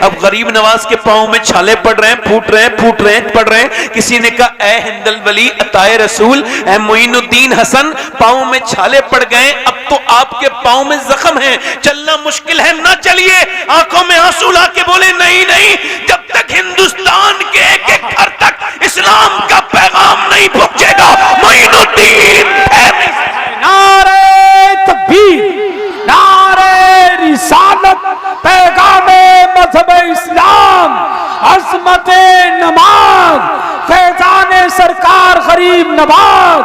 अब गरीब नवाज के पांव में छाले पड़ रहे हैं, फूट रहे हैं, फूट रहे हैं, पड़ रहे हैं। किसी ने कहा ए हिंदल वली अताए रसूल, ए मोइनुद्दीन हसन, पांव में छाले पड़ गए, अब तो आपके पांव में जख्म है, चलना मुश्किल है, ना चलिए। आंखों में आंसू ला के बोले नहीं नहीं, जब तक हिंदुस्तान के एक एक घर तक इस्लाम का पैगाम नहीं पहुंचेगा मोइनुद्दीन। नारे तकबीर, नारे रिसालत, पैगामे मजहब इस्लाम, अज़मते नमाज, फैजाने सरकार गरीब नवाज,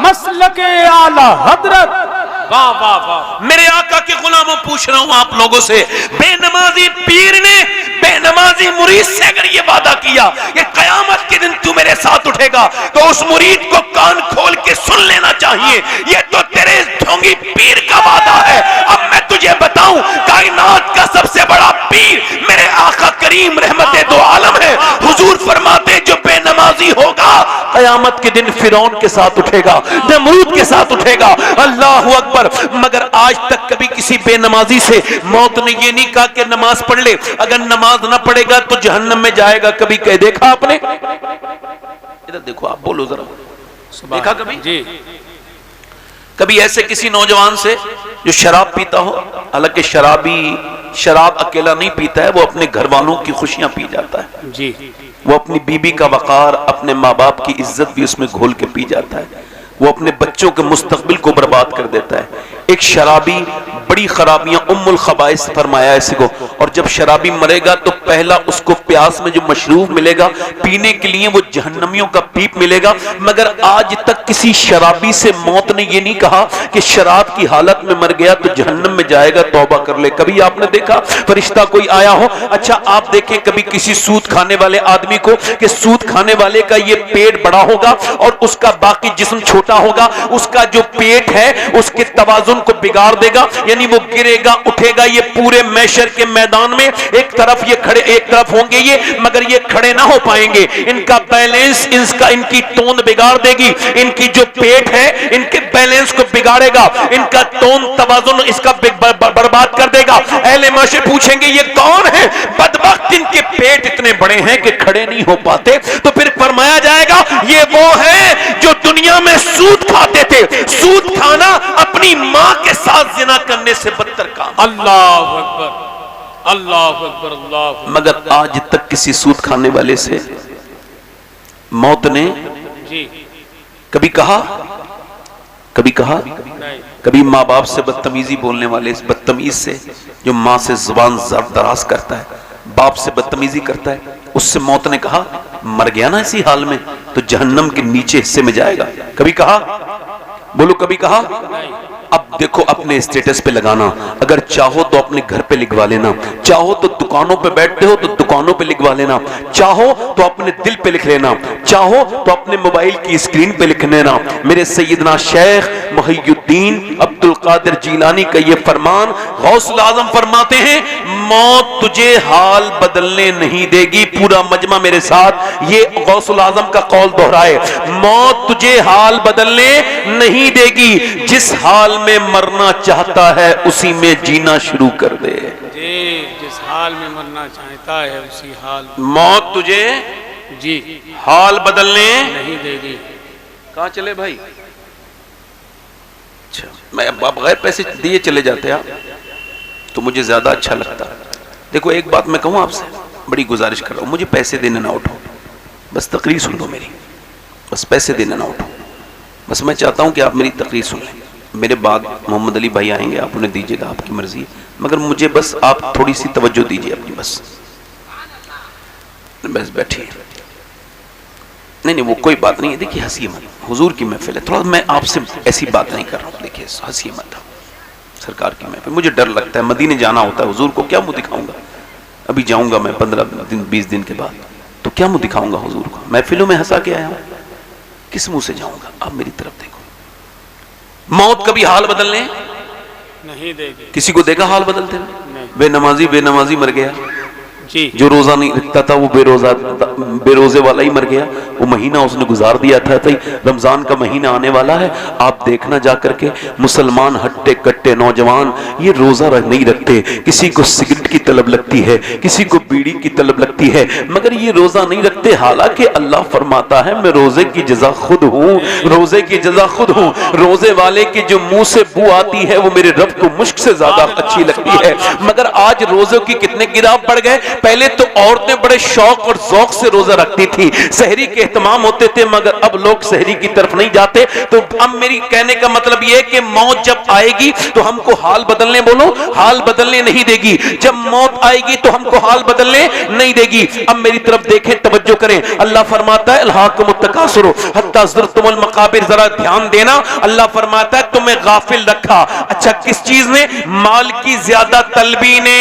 मसलके आला हजरत। वाह वाह वाह। मेरे आका के गुलामों, पूछ रहा हूं आप लोगों से, बेनमाजी पीर ने बेनमाजी मुरीद से अगर ये वादा किया कि कयामत के दिन तू मेरे साथ उठेगा, तो उस मुरीद को कान खोल के सुन लेना चाहिए। ये तो तेरे ढोंगी पीर का वादा है। अब मैं तुझे बताऊं, कायनात का सबसे बड़ा पीर मेरे आका करीम रहमते दो आलम है। हुजूर फरमाते जो बेनमाजी होगा कयामत के दिन फिरौन के साथ उठेगा, नमरूद के साथ उठेगा। अल्लाह अकबर। मगर आज तक कभी किसी बेनमाजी से मौत ने ये नहीं कहा कि नमाज पढ़ ले, अगर नमाज ना पढ़ेगा तो जहन्नम में जाएगा। कभी कह देखा आपने? इधर देखो, आप बोलो जरा, देखा कभी जी? कभी ऐसे किसी नौजवान से जो शराब पीता हो, हालांकि शराबी शराब अकेला नहीं पीता है, वो अपने घर वालों की खुशियां पी जाता है जी। वो अपनी बीबी का वकार, अपने माँ बाप की इज्जत भी उसमें घोल के पी जाता है। वो अपने बच्चों के मुस्तकबिल को बर्बाद कर देता है। एक शराबी बड़ी खराबियां उम्मुल खबाइस फरमाया इसी को। और जब शराबी मरेगा तो पहला उसको प्यास में जो मशरूब मिलेगा पीने के लिए, वो जहन्नमियों का पीप मिलेगा। मगर आज तक किसी शराबी से मौत ने ये नहीं कहा कि शराब की हालत में मर गया तो जहन्नम में जाएगा, तौबा कर ले। कभी आपने देखा फरिश्ता कोई आया हो? अच्छा आप देखें कभी किसी सूद खाने वाले आदमी को, कि सूद खाने वाले का ये पेट बड़ा होगा और उसका बाकी जिस्म छोटा होगा, उसका जो पेट है उसके तवाजुन को बिगाड़ देगा, यानी वो गिरेगा उठेगा। ये पूरे मैशर के मैदान में एक तरफ ये खड़े, एक तरफ होंगे ये, मगर ये खड़े ना हो पाएंगे। इनका बैलेंस, इनकी तोंद बिगाड़ देगी। इनकी जो पेट है इनके बैलेंस को बिगाड़ेगा, इनका तोंद तवाजुन इसका बर्बाद कर देगा। अहले माशरे पूछेंगे ये कौन है? बदबख्त इनके पेट इतने बड़े हैं कि खड़े नहीं हो पाते। तो फिर फरमाया जाएगा ये वो है जो दुनिया में सूद खाते थे। सूद खाना अपनी मां के साथ जिना करने से बदतर काम। अल्लाह अकबर, अल्लाह अकबर, अल्लाह। मगर आज तक किसी सूद खाने वाले से मौत ने जी कभी कहा? कभी कहा? कभी माँ बाप से बदतमीजी बोलने वाले, इस बदतमीज से जो माँ से जुबान दराज करता है, बाप से बदतमीजी करता है, उससे मौत ने कहा मर गया ना इसी हाल में तो जहन्नम के नीचे हिस्से में जाएगा? कभी कहा? बोलो कभी कहा? अब देखो अपने स्टेटस पे लगाना, अगर चाहो तो अपने घर पे लिखवा लेना, चाहो तो दुकानों पे बैठते हो तो दुकानों पे लिखवा लेना, चाहो तो अपने दिल पे लिख लेना, चाहो तो अपने मोबाइल की स्क्रीन पे लिख लेना। मेरे सैयदना शेख मुहियुद्दीन अब्दुल कादिर जीलानी का ये फरमान, गौसुल आजम फरमाते हैं मौत तुझे हाल बदलने नहीं देगी। पूरा मजमा मेरे साथ ये गौसुल आजम का कौल दोहराए, मौत तुझे हाल बदलने नहीं देगी, जिस हाल में मरना चाहता है उसी में जीना शुरू कर दे। जिस हाल में मरना चाहता है उसी हाल मौत तुझे जी हाल बदलने नहीं देगी। कहां चले भाई? अच्छा, मैं बगैर पैसे दिए चले जाते आप तो मुझे ज्यादा अच्छा लगता। देखो एक बात मैं कहूं आपसे, बड़ी गुजारिश कर रहा हूं, मुझे पैसे देने ना उठो, बस तकरीर सुन लो मेरी, बस पैसे देने ना उठो। बस मैं चाहता हूं कि आप मेरी तकरीर सुन लें। मेरे बाद मोहम्मद अली भाई आएंगे, आप उन्हें दीजिएगा, आपकी मर्जी है, मगर मुझे बस आप थोड़ी सी तवज्जो दीजिए अपनी, बस बस बैठिए। नहीं नहीं वो कोई बात नहीं है, देखिए हंसिए मत, हुजूर की महफिल है, थोड़ा मैं आपसे ऐसी बात नहीं कर रहा हूँ, देखिए हंसिए मत, सरकार की महफिल। मुझे डर लगता है, मदीने जाना होता है, हुजूर को क्या मुंह दिखाऊंगा? अभी जाऊंगा मैं 15 दिन 20 दिन के बाद, तो क्या मुंह दिखाऊंगा हुजूर को? महफिलों में हंसा के आया हूं, किस मुंह से जाऊंगा? आप मेरी तरफ देखो। मौत कभी हाल बदलने नहीं देगी। किसी को देखा हाल बदलते हुए? बेनमाजी बेनमाजी मर गया जी। जो रोजा नहीं रखता था वो बेरोजे वाला ही मर गया। वो महीना उसने गुजार दिया था। रमजान का महीना आने वाला है, आप देखना जा करके मुसलमान हट्टे कट्टे नौजवान ये रोजा नहीं रखते। किसी को सिगरेट की तलब लगती है, किसी को बीड़ी की तलब लगती है, मगर ये रोजा नहीं रखते। हालांकि अल्लाह फरमाता है मैं रोजे की जजा खुद हूँ, रोजे की जजा खुद हूँ। रोजे वाले के जो मुंह से बू आती है वो मेरे रब को मुश्क से ज्यादा अच्छी लगती है। मगर आज रोजों की कितने गिराव बढ़ गए। पहले तो औरतें बड़े शौक और ज़ौक से रोजा रखती थी, सहरी के एहतमाम होते थे, मगर अब लोग सहरी की तरफ नहीं जाते। तो अब मेरी कहने का मतलब यह है कि मौत जब आएगी तो हमको हाल बदलने, बोलो हाल बदलने नहीं देगी। जब मौत आएगी तो हमको हाल बदलने नहीं देगी। अब मेरी तरफ देखें, तवज्जो करें। अल्लाह फरमाता है अल्हाकुमुत तकासुर हत्ता ज़ुरतुमुल मकाबिर। जरा ध्यान देना, अल्लाह फरमाता है तुम्हें गाफिल रखा। अच्छा किस चीज ने? माल की ज्यादा तलबी ने।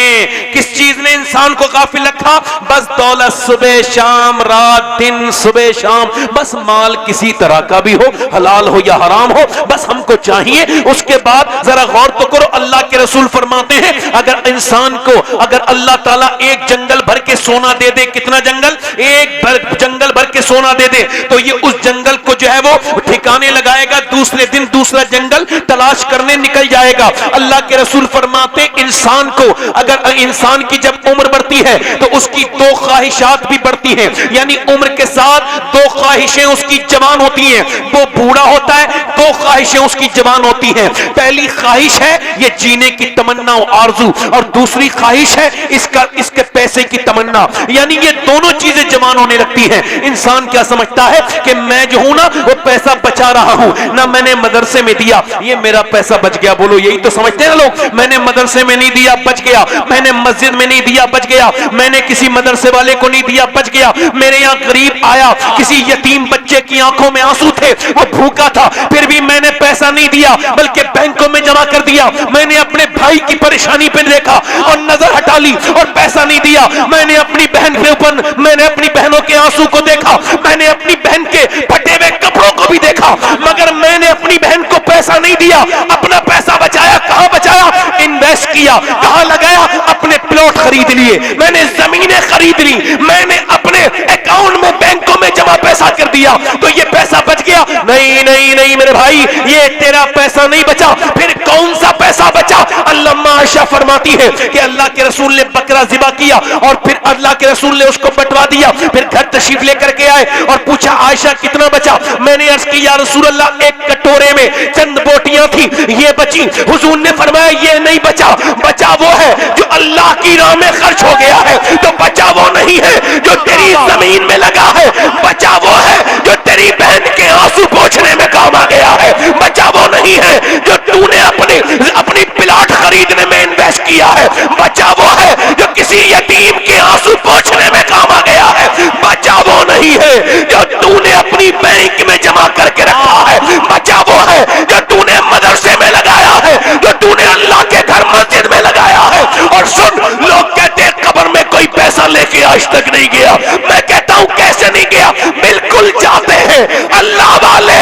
किस चीज ने इंसान को गाफिल रखा? बस दौलत सुबह शाम, रात दिन सुबह शाम, बस माल किसी तरह का भी हो, हलाल हो या हराम हो, बस हमको चाहिए। उसके बाद जरा गौर तो करो, अल्लाह के रसूल फरमाते हैं अगर इंसान को अगर अल्लाह ताला एक जंगल भर के सोना दे दे, कितना जंगल? एक जंगल भर के सोना दे दे, तो ये उस जंगल को जो है वो ठिकाने लगाएगा, दूसरे दिन दूसरा जंगल तलाश करने निकल जाएगा। अल्लाह के रसूल फरमाते इंसान को अगर इंसान की जब उम्र बढ़ती है तो उसकी दो ख्वाहिशात भी बढ़ती हैं, यानी उम्र के साथ दो ख्वाहिशें उसकी जवान होती हैं। वो बूढ़ा होता है, दो ख्वाहिशें उसकी जवान होती हैं। पहली ख्वाहिश है ये जीने की तमन्ना और आरजू, और दूसरी ख्वाहिश है इसके पैसे की तमन्ना, यानी ये दोनों चीजें जवान होने लगती हैं। इंसान क्या समझता है कि मैं जो हूं ना वो पैसा बचा रहा हूं ना, मैंने मदरसे में दिया ये मेरा पैसा बच गया। बोलो यही तो समझते हैं लोग, मैंने मदरसे में नहीं दिया बच गया, मैंने मस्जिद में नहीं दिया बच गया, मैंने किसी मदरसे वाले को नहीं दिया बच गया, मेरे यहाँ गरीब आया, किसी यतीम बच्चे की आंखों में आंसू थे, वो भूखा था, फिर भी मैंने पैसा नहीं दिया बल्कि बैंकों में जमा कर दिया। मैंने अपने भाई की परेशानी पे देखा और नजर हटा ली और पैसा नहीं दिया। मैंने अपनी बहन के ऊपर, मैंने अपनी बहनों के आंसू को देखा, मैंने अपनी बहन के फटे हुए कपड़ों को भी देखा, मगर मैंने अपनी बहन को पैसा नहीं दिया। अपना पैसा बचाया, कहां बचाया? इन्वेस्ट किया। कहां लगाया? अपने प्लॉट खरीद लिए, मैंने जमीनें खरीद ली, मैंने अपने अकाउंट में बैंकों में जमा पैसा कर दिया, तो ये पैसा बच गया? नहीं नहीं नहीं मेरे भाई, ये तेरा पैसा नहीं बचा। फिर कौन सा पैसा बचा? अल्लाह आयशा फरमाती है कि अल्लाह के रसूल ने बकरा ज़िबा किया और फिर अल्लाह के रसूल ने उसको बंटवा दिया। फिर घर तशरीफ लेकर के आए और पूछा आयशा कितना बचा? मैंने अर्ज की या रसूल अल्लाह एक कटोरे में चंद बोटियां थी, ये बची। हुजूर ने फरमाया ये नहीं बचा, बचा वो है जो अल्लाह की राह में खर्च हो गया है। तो बचा वो नहीं है जो तेरी जमीन में लगा है, बचा वो है जो तेरी बहन के आंसू पोंछने में काम आ गया है, बचा वो नहीं है जो तूने अपनी प्लाट खरीदने में इन्वेस्ट किया है, बचा वो है जो किसी यतीम के आंसू पोंछने में काम आ गया है, बचा वो नहीं है जो तूने अपनी बैंक में जमा करके रखा है, बचा वो है जो तूने मदरसे में लगाया है, जो तूने अल्लाह के घर मस्जिद में लगाया है। और सुन, लोग कहते हैं कब्र में कोई पैसा लेके आज तक नहीं गया। मैं कहता हूं कैसे नहीं गया? बिल्कुल जाते हैं, अल्लाह वाले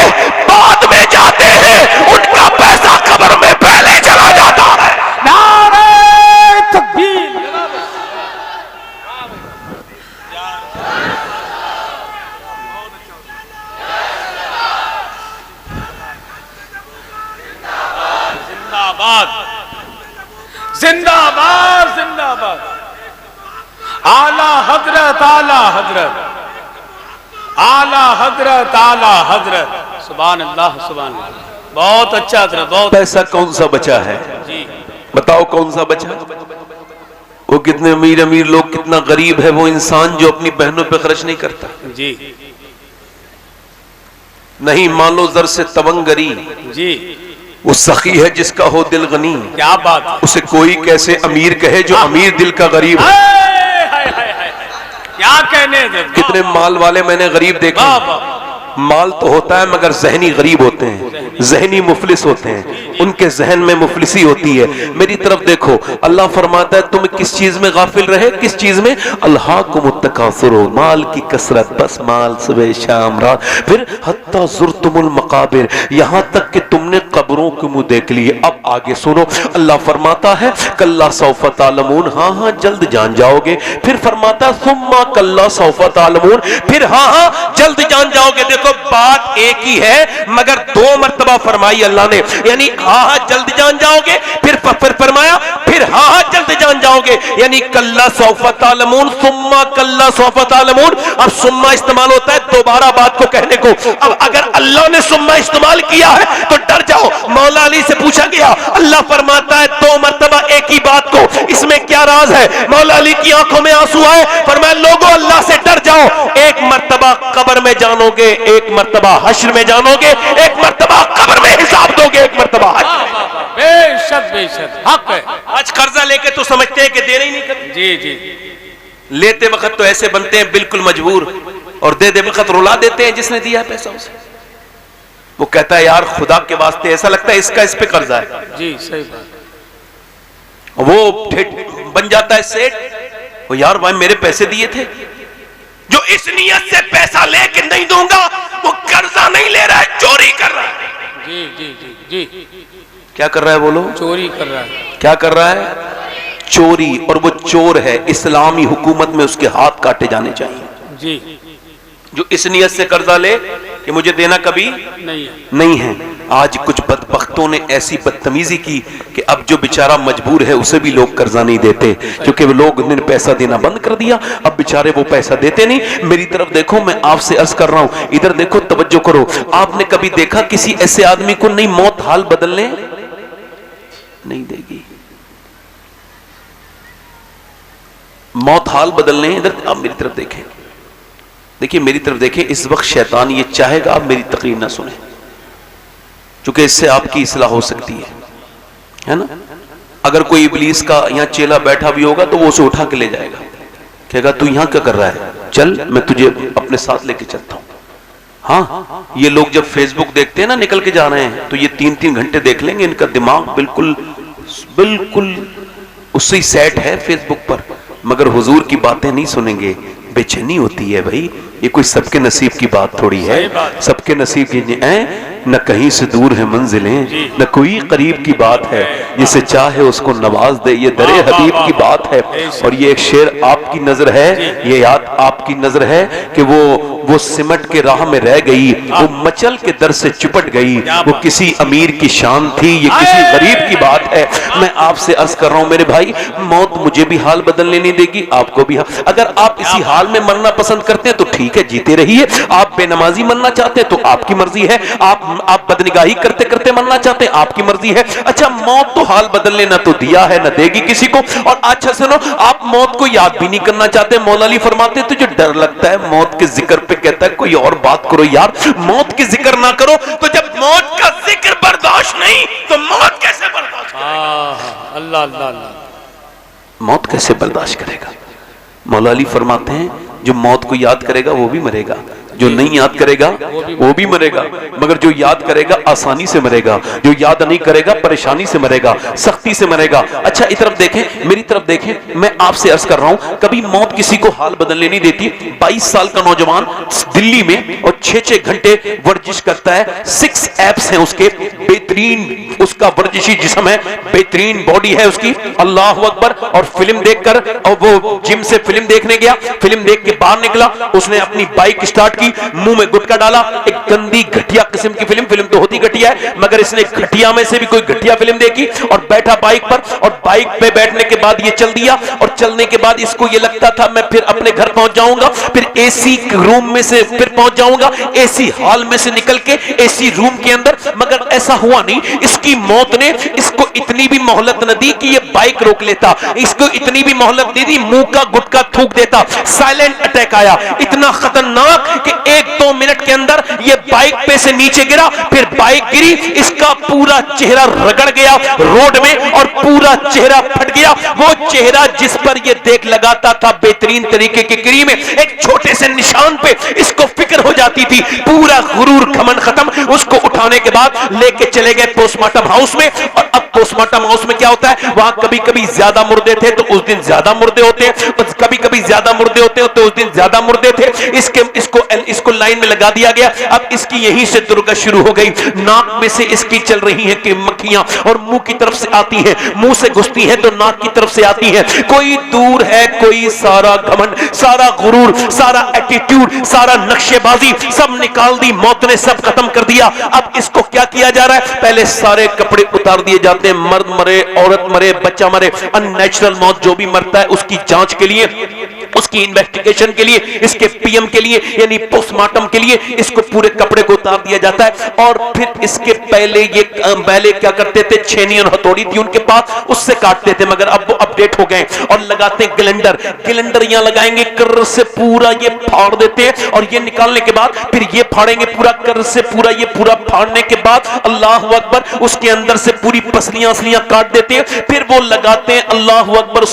बाद में जाते हैं, उनका पैसा कब्र में पहले चला जाता है। नारे तकबीर। जिंदाबाद जिंदाबाद जिंदाबाद। आला हजरत आला हजरत आला हजरत आला हजरत। सुभान अल्लाह सुभान अल्लाह। बहुत अच्छा हजरत, बहुत। पैसा कौन सा बचा है जी बताओ, कौन सा बचा? वो कितने अमीर अमीर लोग, कितना गरीब है वो इंसान जो अपनी बहनों पे खर्च नहीं करता। जी नहीं मालो जर से तवंगरी, जी। वो सखी है जिसका हो दिल गनी। क्या बात है। उसे कोई कैसे अमीर कहे जो अमीर दिल का गरीब है। क्या कहने दे। कितने माल वाले मैंने गरीब देखे। माल तो होता है मगर जहनी गरीब होते हैं, जहनी मुफलिस होते हैं, उनके जहन में मुफलिसी होती है। मेरी तरफ देखो, अल्लाह फरमाता है तुम किस चीज में गाफिल रहे? किस चीज में? अल्हाकुमुत तकासुर, माल की कसरत, बस माल सुबह शाम रात। फिर हत्ता ज़ुरतुमुल मकाबिर, यहां तक कि तुमने कब्रों के मुंह देख लिए। अब आगे सुनो, अल्लाह फरमाता है कल्ला सौफ तालमून, हाँ हाँ जल्द जान जाओगे। फिर फरमाता सुम्मा कल्ला सौफ तालमून, फिर हाँ हाँ जल्द जान जाओगे। देखो बात एक ही है मगर दो मर्तबा फरमाई अल्लाह ने, यानी हाँ हाँ जल्द जान जाओगे, फिर फरमाया फिर हाँ हाँ जल्द जान जाओगे, यानी कल्ला सौफ तालमून सुम्मा कल्ला सौफ तालमून। अब सुम्मा इस्तेमाल होता है दोबारा बात को कहने को। अब अगर अल्लाह ने सुम्मा इस्तेमाल किया है तो डर जाओ। मौला अली से पूछा गया, अल्लाह फरमाता है दो मर्तबा एक ही बात को, इसमें क्या राज है? मौला अली की आंखों में आंसू आए, फरमाया लोगों अल्लाह से डर जाओ। एक मर्तबा कब्र में जानोगे, एक मर्तबा हश्र में जानोगे, एक मर्तबा कब्र में हिसाब दोगे, एक मर्तबा बेशक बेशक हक है। आज कर्जा लेके तो समझते हैं कि देना ही नहीं कभी। जी जी, लेते वक्त तो ऐसे बनते हैं बिल्कुल मजबूर, और दे वक्त रुला देते हैं जिसने दिया पैसा उसे। वो कहता है यार खुदा के वास्ते, ऐसा लगता है इसका इस पे कर्जा है। जी सही बात। वो बन जाता है सेठ, वो यार भाई मेरे पैसे दिए थे। जो इस नियत से पैसा लेके नहीं दूंगा वो कर्जा नहीं ले रहा है, चोरी कर रहा है। जी जी जी जी, क्या कर रहा है बोलो? चोरी कर रहा है। क्या कर रहा है? चोरी। और वो चोर है, इस्लामी हुकूमत में उसके हाथ काटे जाने चाहिए। जी, जो इस नियत से कर्जा ले कि मुझे देना कभी नहीं है। आज कुछ बदबख्तों ने ऐसी बदतमीजी की कि अब जो बेचारा मजबूर है उसे भी लोग कर्जा नहीं देते, क्योंकि वो लोग ने पैसा देना बंद कर दिया। अब बेचारे वो पैसा देते नहीं। मेरी तरफ देखो, मैं आपसे अर्ज कर रहा हूं, इधर देखो, तवज्जो करो। आपने कभी देखा किसी ऐसे आदमी को नहीं मौत हाल बदलने नहीं देगी? मौत हाल बदलने, इधर आप मेरी तरफ देखें, देखिए मेरी तरफ देखें। इस वक्त शैतान ये चाहेगा आप मेरी तकरीर ना सुने, क्योंकि इससे आपकी इस्लाह हो सकती है ना। अगर कोई इब्लीस का यहाँ चेला बैठा भी होगा तो वो उसे उठा के ले जाएगा, कहेगा तू यहाँ क्या कर रहा है, चल मैं तुझे अपने साथ लेके चलता हूँ। हाँ, ये लोग जब फेसबुक देखते हैं ना निकल के जा रहे हैं, तो ये 3-3 घंटे देख लेंगे। इनका दिमाग बिल्कुल बिल्कुल उससे ही सेट है फेसबुक पर, मगर हुजूर की बातें नहीं सुनेंगे। बेचैनी होती है भाई, ये कोई सबके नसीब की बात थोड़ी है। सबके नसीब की न कहीं से दूर है मंजिलें, न कोई करीब की बात है, जिसे चाहे उसको नवाज दे, ये दरे हबीब की बात है। और ये एक शेर आपकी नजर है, ये याद आपकी नजर है कि वो सिमट के राह में रह गई, वो मचल के दर से चिपट गई। वो किसी अमीर की शान थी, ये किसी गरीब की बात है। मैं आपसे अर्ज कर रहा हूं मेरे भाई, मौत मुझे भी हाल बदलने नहीं देगी, आपको भी। अगर आप इसी हाल में मरना पसंद करते हैं तो ठीक है, जीते रहिए। आप बेनमाजी मरना चाहते हैं तो आपकी मर्जी है। आप बदनिगाही करते करते मरना चाहते हैं, आपकी मर्जी है। अच्छा, मौत तो हाल बदलने ना तो दिया है ना देगी किसी को। और अच्छा सुनो, आप मौत को याद भी नहीं करना चाहते। मौला अली फरमाते तुझे डर लगता है मौत के जिक्र पे, कहता है कोई और बात करो यार, मौत की जिक्र ना करो। तो जब मौत का जिक्र बर्दाश्त नहीं तो मौत कैसे बर्दाश्त करेगा? अल्लाह अल्लाह अल्लाह, मौत कैसे बर्दाश्त करेगा? मौला अली फरमाते हैं जो मौत को याद करेगा वो भी मरेगा, जो नहीं याद करेगा वो भी मरेगा, मगर जो याद करेगा आसानी से मरेगा, जो याद नहीं करेगा परेशानी से मरेगा, सख्ती से मरेगा। अच्छा, इस तरफ देखें, मेरी तरफ देखें, मैं आपसे अर्ज कर रहा हूं, कभी मौत किसी को हाल बदलने नहीं देती। 22 साल का नौजवान दिल्ली में और 6-6 घंटे वर्जिश करता है। 6 एप्स हैं उसके, बेहतरीन उसका वर्जिशी जिस्म है, बेहतरीन बॉडी है उसकी, अल्लाह अकबर। और फिल्म देखकर, और वो जिम से फिल्म देखने गया, फिल्म देख के बाहर निकला, उसने अपनी बाइक स्टार्ट की, मुंह में गुटखा डाला। एक गंदी घटिया किस्म की फिल्म तो होती घटिया है, मगर इसने घटिया में से भी कोई घटिया फिल्म देखी और बैठा बाइक पर। और बाइक पे बैठने के बाद ये चल दिया, और चलने के बाद इसको ये लगता था मैं फिर अपने घर पहुंच जाऊंगा, फिर एसी रूम में से फिर पहुंच जाऊंगा, एसी हॉल में से निकल के एसी रूम के अंदर। मगर ऐसा हुआ नहीं। इसकी मौत ने इसको इतनी भी मोहलत न दी कि ये बाइक रोक लेता, इसको इतनी भी मोहलत दे दी मुंह का गुटखा थूक देता। साइलेंट अटैक आया, इतना खतरनाक कि 1-2 मिनट के अंदर ये बाइक पे से नीचे गिरा, फिर बाइक गिरी, इसका पूरा चेहरा रगड़ गया रोड में और पूरा चेहरा फट गया। वो चेहरा जिस पर ये देख लगाता था बेहतरीन तरीके के क्रीम में, एक छोटे से निशान पे इसको फिक्र हो जाती थी। पूरा गुरूर घमंड खत्म। उसको उठाने के बाद लेके चले गए पोस्टमार्टम हाउस में। और अब पोस्टमार्टम हाउस में क्या होता है, वहां कभी कभी ज्यादा मुर्दे थे तो उस दिन ज्यादा मुर्दे होते हैं, कभी कभी ज्यादा मुर्दे होते हैं तो उस दिन ज्यादा मुर्दे थे। इसको लाइन में लगा दिया गया। अब इसकी यहीं से दुर्गत शुरू हो गई, नाक में से इसकी चल रही है कि मक्खियां और मुंह की तरफ से आती हैं, मुंह से घुसती हैं तो नाक की तरफ से आती हैं। कोई दूर है, कोई सारा घमंड, सारा गुरूर, सारा एटीट्यूड, सारा नक्शेबाजी सब निकाल दी, मौत ने सब खत्म कर दिया। अब इसको क्या किया जा रहा है? पहले सारे कपड़े उतार दिए जाते हैं, मर्द मरे, औरत मरे, बच्चा मरे, अननेचुरल मौत जो भी मरता है उसकी जांच के लिए, उसकी इन्वेस्टिगेशन के लिए, इसके पीएम के लिए यानी पोस्टमार्टम के लिए इसको पूरे कपड़े को उतार दिया जाता है। और फिर इसके पहले ये पहले क्या करते थे, छेनी और हथौड़ी थी उनके पास, उससे काटते थे, मगर अब वो अपडेट हो गए और लगाते हैं ग्लेंडर। ग्लेंडर यहां लगाएंगे, कर्र से पूरा ये फाड़ देते हैं और ये निकालने के बाद फिर ये फाड़ेंगे पूरा कर्र से, पूरा ये पूरा फाड़ने के बाद अल्लाह अकबर, उसके अंदर से पूरी पसलियां असलियां काट देते हैं। फिर वो लगाते हैं अल्लाह अकबर,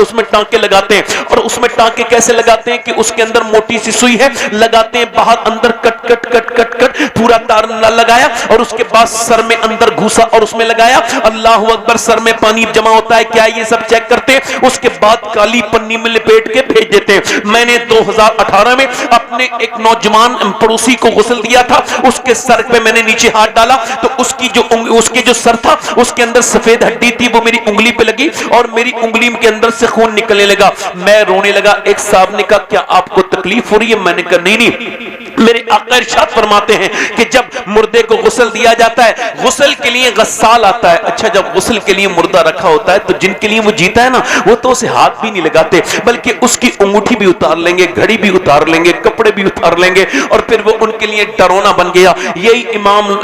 उसमें टांके लगाते हैं। और उसमें टांके कैसे लगाते हैं कि उसके अंदर मोटी सी सुई है, लगाते हैं बाहर अंदर cut cut cut cut cut, पूरा तार लगाया और उसके बाद सर में अंदर घुसा और उसमें लगाया। अल्लाह अकबर, सर में पानी जमा होता है क्या, ये सब चेक करते हैं। उसके बाद काली पन्नी में लपेट के भेज देते हैं। मैंने 2018 में अपने एक नौजवान पड़ोसी को गुस्ल दिया था, उसके सर पे मैंने नीचे हाथ डाला तो उसके जो सर था उसके अंदर सफेद हड्डी थी, वो मेरी उंगली पे लगी और मेरी उंगली के अंदर से खून निकलने लगा। मैं रोने लगा। एक साहब ने कहा क्या आपको तकलीफ हो रही है? मैंने कहा नहीं नहीं। मेरे आका इरशाद फरमाते हैं कि जब मुर्दे को गुस्ल दिया जाता है, गुस्ल के लिए गस्साल आता है। अच्छा, जब गुस्ल के लिए मुर्दा रखा होता है तो जिनके लिए वो जीता है ना, वो तो उसे हाथ भी नहीं लगाते, बल्कि उसकी अंगूठी भी उतार लेंगे, घड़ी भी उतार लेंगे, कपड़े भी उतार लेंगे और फिर वो उनके लिए डरोना बन गया। यही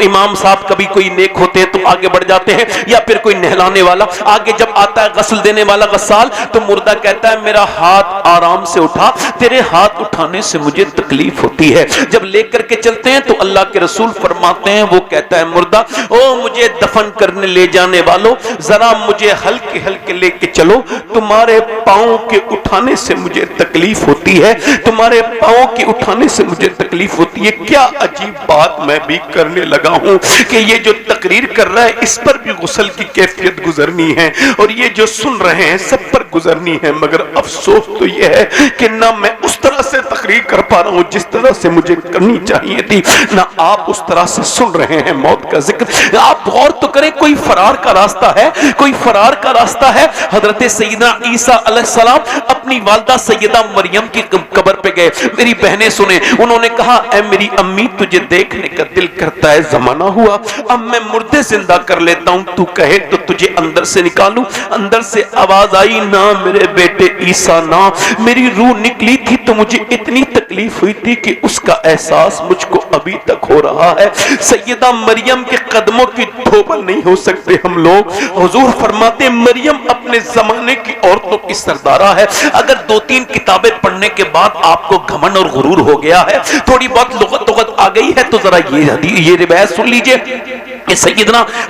इमाम साहब कभी कोई नेक होते हैं तो आगे बढ़ जाते हैं, या फिर कोई नहलाने वाला आगे जब आता है, गस्ल देने वाला गस्साल, तो मुर्दा कहता है मेरा हाथ आराम से उठा, तेरे हाथ उठाने से मुझे तकलीफ होती है। जब लेकर के चलते हैं तो अल्लाह के रसूल फरमाते हैं, वो कहता है मुर्दा, ओ मुझे दफन करने ले जाने वालों, जरा मुझे हल्के हल्के लेके चलो, तुम्हारे पांव के उठाने से मुझे तकलीफ होती है, तुम्हारे पांव के उठाने से मुझे तकलीफ होती है। क्या अजीब बात मैं भी करने लगा हूं कि ये जो तकरीर कर रहा है इस पर भी गुस्ल की कैफियत गुजरनी है और ये जो सुन रहे हैं सब पर गुजरनी है। मगर अफसोस तो यह है कि ना मैं उस तरह से तकरीर कर पा रहा हूं जिस तरह से मुझे करनी चाहिए थी, ना आप उस तरह से सुन रहे हैं मौत का जिक्र। आप गौर तो करें, कोई फरार का रास्ता है, कोई फरार का रास्ता है। हजरत सैयदना ईसा अलैहिस्सलाम अपनी वालदा सैयदा मरियम की कब्र पे गए। मेरी बहनें सुने, उन्होंने कहा ऐ मेरी अम्मी, तुझे देखने का दिल करता है, जमाना हुआ अब मैं मुर्दे जिंदा कर लेता हूं, तू कहे तो तुझे अंदर से निकालूं। अंदर से आवाज आई, ना मेरे बेटे ईसा ना, मेरी रूह निकली थी तो मुझे इतनी तकलीफ हुई थी कि उसका एहसास मुझको अभी तक हो रहा है। सैयदा मरियम के कदमों की धोबल नहीं हो सकते हम लोग। हुजूर फरमाते मरियम अपने जमाने की औरतों की सरदारा है। अगर 2-3 किताबें पढ़ने के बाद आपको घमंड और गुरूर हो गया है, थोड़ी बहुत लुगत आ गई है, तो जरा ये रिवायत सुन लीजिए कि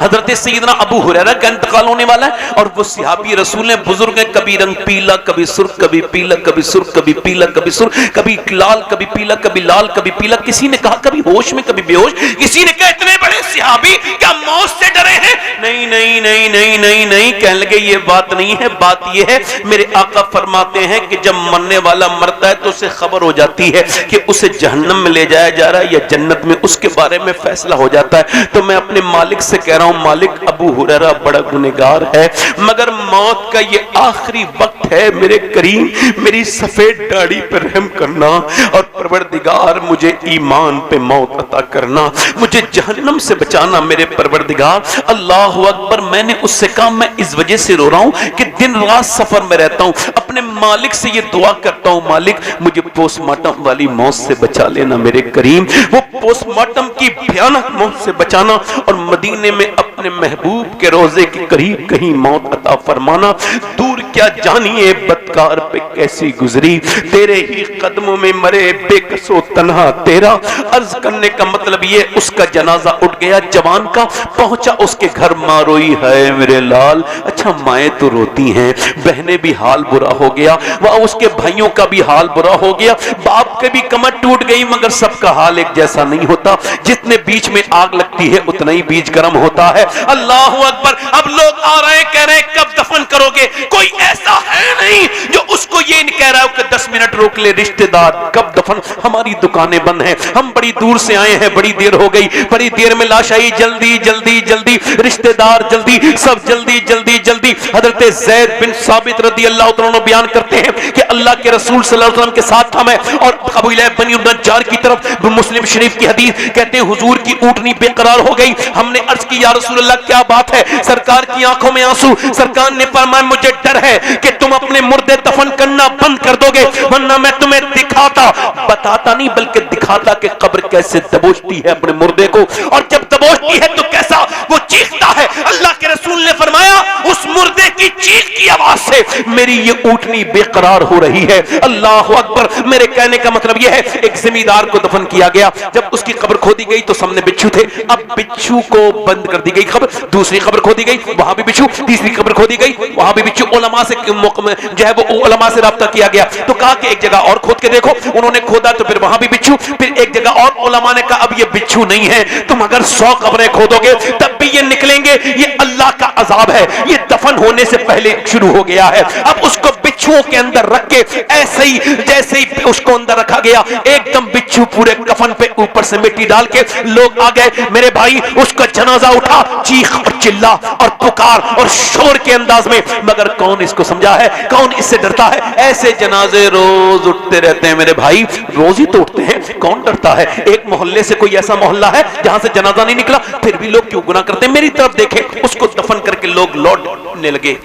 हजरत सैयदना अबू हुरैरा का इंतकाल होने वाला है और वो सहाबी रसूल हैं, बुजुर्ग हैं, कभी रंग पीला, कभी सुर्ख, कभी पीला, कभी सुर्ख, कभी पीला, कभी सुर्ख, कभी लाल, कभी पीला, कभी लाल, कभी पीला। किसी ने कहा कभी होश में, कभी बेहोश। किसी ने कहा इतने बड़े सहाबी क्या मौत से डरे हैं? नहीं नहीं नहीं नहीं नहीं नहीं, कहने लगे ये बात नहीं है, बात ये है मेरे आका फरमाते हैं कि जब मरने वाला मरता है तो उसे खबर हो जाती है कि उसे जहन्नम में ले जाया जा रहा है या जन्नत में, उसके बारे में फैसला हो जाता है। तो मैं अपने मालिक से कह रहा हूं, मालिक अबू हुरैरा बड़ा गुनहगार है, मगर मौत का ये आखिरी वक्त है, मेरे करीम मेरी सफेद दाढ़ी पर रहम करना और परवरदिगार मुझे ईमान पे मौत अता करना, मुझे जहन्नम से बचाना मेरे परवरदिगार। अल्लाह अकबर। मैंने उससे कहा मैं इस वजह से रो रहा हूं कि दिन रात सफर में रहता हूं, अपने मालिक से ये दुआ करता हूं, मालिक मुझे पोस्टमार्टम वाली मौत से बचा लेना मेरे करीम, वो पोस्टमार्टम की भयानक मौत से बचाना और मदीने में अपने महबूब के रोजे के करीब कहीं मौत अता फरमाना। दूर क्या जानिए बदकार पे कैसी गुजरी, तेरे ही कदमों में मरे बेकसो तन्हा तेरा। अर्ज करने का मतलब ये, उसका जनाजा उठ गया जवान का, पहुंचा उसके घर, माँ रोई है मेरे लाल। अच्छा माएँ तो रोती हैं, बहनें भी हाल बुरा हो गया, वह उसके भाइयों का भी हाल बुरा हो गया, बाप के भी कमर टूट गई, मगर सबका हाल एक जैसा नहीं होता। जितने बीच में आग लगती है उतना ही बीज गर्म होता है। अल्लाह अकबर। अब लोग आ रहे हैं, कह रहे हैं कब दफन करोगे? कोई ऐसा है नहीं जो उसको ये कह रहा है कि 10 मिनट रोक ले रिश्तेदार, कब दफन? हमारी दुकानें बंद हैं, हम बड़ी दूर से आए हैं, बड़ी देर हो गई, बड़ी देर में लाश आई, जल्दी जल्दी जल्दी, रिश्तेदार जल्दी, सब जल्दी जल्दी जल्दी। हजरत ज़ैद बिन साबित रज़ी अल्लाह तआला अन्हु बयान करते हैं कि अल्लाह के रसूल सल्लल्लाहु अलैहि वसल्लम के साथ था मैं, और कबीला बनी नज्जार की तरफ, मुस्लिम शरीफ की हदीस, कहते हैं हुजूर की ऊँटनी बेकरार हो गई। हमने अर्ज की, या रसूल अल्लाह क्या बात है? सरकार की आंखों में आंसू। सरकार ने फरमाया, मुझे डर है कि तुम अपने मुर्दे दफन करना बंद कर दोगे, वरना मैं तुम्हें दिखाता, बताता नहीं बल्कि दिखाता कि कब्र कैसे दबोचती है अपने मुर्दे को, और जब दबोचती है तो कैसा वो चीखता है। अल्लाह के रसूल ने फरमाया, उस मुर्दे की चीख की आवाज से मेरी ये ऊँटनी बेकरार हो रही है। अल्लाह अकबर। मेरे कहने का मतलब यह है, एक जमींदार को दफन किया गया, जब उसकी कब्र खोदी गई तो सामने बिच्छू थे, अब बिच्छू को बंद कर दी गई कब्र, दूसरी कब्र खोदी गई, वहां भी बिच्छू, तीसरी कब्र खोदी गई, वहां भी बिच्छू। उलमा से जो है वो उलमा से राब्ता किया गया, तो कहा कि एक जगह और खोद के देखो। उन्होंने खोदा तो फिर वहां भी बिच्छू, फिर एक जगह और उलमा ने कहा अब ये बिच्छू नहीं है, तुम अगर 100 कब्रें खोदोगे तब भी ये निकलेंगे, ये अल्लाह का अजाब है, ये दफन होने से पहले शुरू हो गया है। अब उसको बिच्छुओं के अंदर रख के ऐसे ही जैसे ही उसको अंदर रखा गया, एकदम बिच्छू पूरे कफन पे ऊपर से मिट्टी डाल के लोग आ गए। मेरे भाई, उसका जनाजा उठा, चीख और चिल्ला और पुकार और शोर के अंदाज में, मगर कौन इसको समझा है, कौन इससे डरता है? ऐसे जनाजे रोज उठते रहते हैं मेरे भाई, रोज ही तो उठते हैं, कौन डरता है? एक मोहल्ले से कोई ऐसा मोहल्ला है जहां से जनाजा नहीं निकला, फिर भी लोग क्यों गुनाह करते हैं? मेरी तरफ देखे, उसको दफन करके लोग लौटने लगे।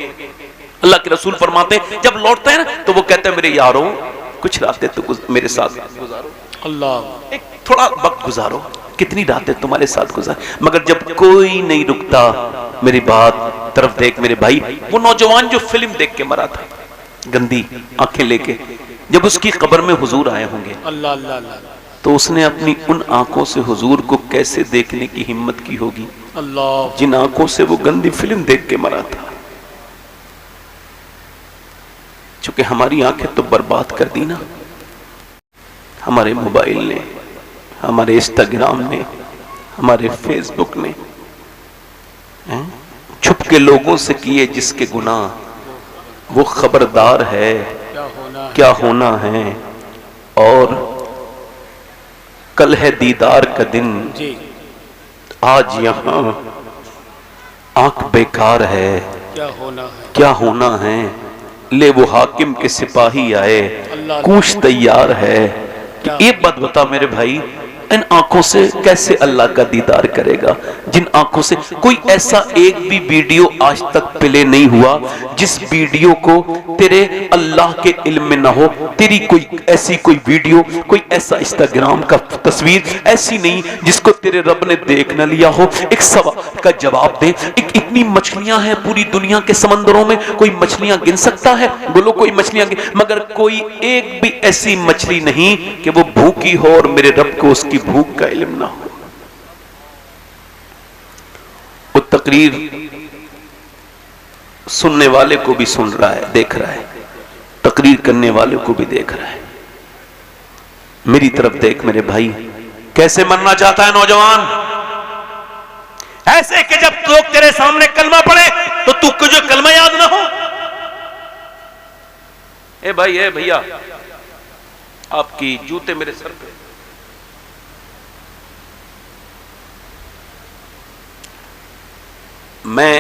अल्लाह के रसूल फरमाते हैं, जब लौटते हैं ना तो वो कहते हैं, मेरे यारों कुछ रातें तो मेरे साथ गुजारो, अल्लाह एक थोड़ा वक्त गुजारो, कितनी रातें तुम्हारे साथ गुजार। मगर जब कोई नहीं रुकता, मेरी बात तरफ देख मेरे भाई, वो नौजवान जो फिल्म देख के मरा था गंदी आंखें लेके, जब उसकी कब्र में हुजूर आए होंगे, अल्लाह अल्लाह अल्लाह, तो उसने अपनी उन आंखों से हुजूर को कैसे देखने की हिम्मत की होगी, अल्लाह, जिन आंखों से वो गंदी फिल्म देख के मरा था। चूंकि हमारी आंखें तो बर्बाद कर दी ना, हमारे मोबाइल ने, हमारे इंस्टाग्राम ने, हमारे फेसबुक ने, छुप के लोगों से किए जिसके गुनाह, वो खबरदार है क्या होना है। और कल है दीदार का दिन, आज यहाँ आंख बेकार है, क्या होना है। ले वो हाकिम के सिपाही आए, कूश तैयार है। ये बात बता मेरे भाई, इन आंखों से कैसे अल्लाह का दीदार करेगा, जिन आंखों से कोई ऐसा एक भी वीडियो आज तक प्ले नहीं हुआ जिस वीडियो को तेरे अल्लाह के इल्म में ना हो। तेरी कोई ऐसी कोई वीडियो, कोई ऐसा इंस्टाग्राम का तस्वीर ऐसी नहीं जिसको तेरे रब ने देख न लिया हो। एक सवाल का जवाब दे, एक इतनी मछलियां हैं पूरी दुनिया के समंदरों में, कोई मछलियां गिन सकता है? बोलो कोई मछलियां गिन, मगर कोई एक भी ऐसी मछली नहीं कि वो भूखी हो और मेरे रब को उसकी भूख का इल्म ना हो। वो तकरीर सुनने वाले को भी सुन रहा है, देख रहा है, तकरीर करने वाले को भी देख रहा है। मेरी तरफ देख मेरे भाई, कैसे मरना चाहता है नौजवान? ऐसे कि जब लोग तेरे सामने कलमा पढ़े तो तुझको जो कलमा याद ना हो। ए भाई, ए भैया, आपकी जूते मेरे सर पे। मैं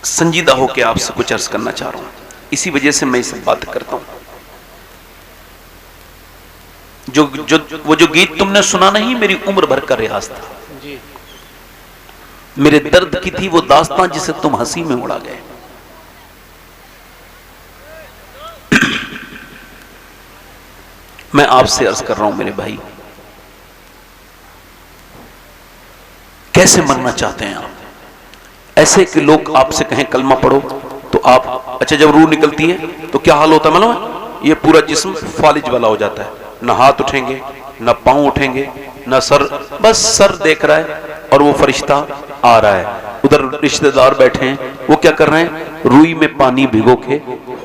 संजीदा होकर आपसे कुछ अर्ज करना चाह रहा हूं, इसी वजह से मैं इस बात करता हूं। वो जो गीत तुमने सुना नहीं, मेरी उम्र भर का रियाज था जी। मेरे दर्द की थी वो दास्तां जिसे तुम हंसी में उड़ा गए। मैं आपसे अर्ज कर रहा हूं मेरे भाई, कैसे मरना चाहते हैं आप? ऐसे कि लोग आपसे कहें कलमा पढ़ो तो आप, अच्छा जब रूह निकलती है तो क्या हाल होता है मालूम है? ये पूरा जिस्म फालिज वाला हो जाता है, ना हाथ उठेंगे, ना पांव उठेंगे, ना सर, बस सर देख रहा है और वो फरिश्ता आ रहा है। उधर रिश्तेदार बैठे हैं, वो क्या कर रहे हैं? रुई में पानी भिगो के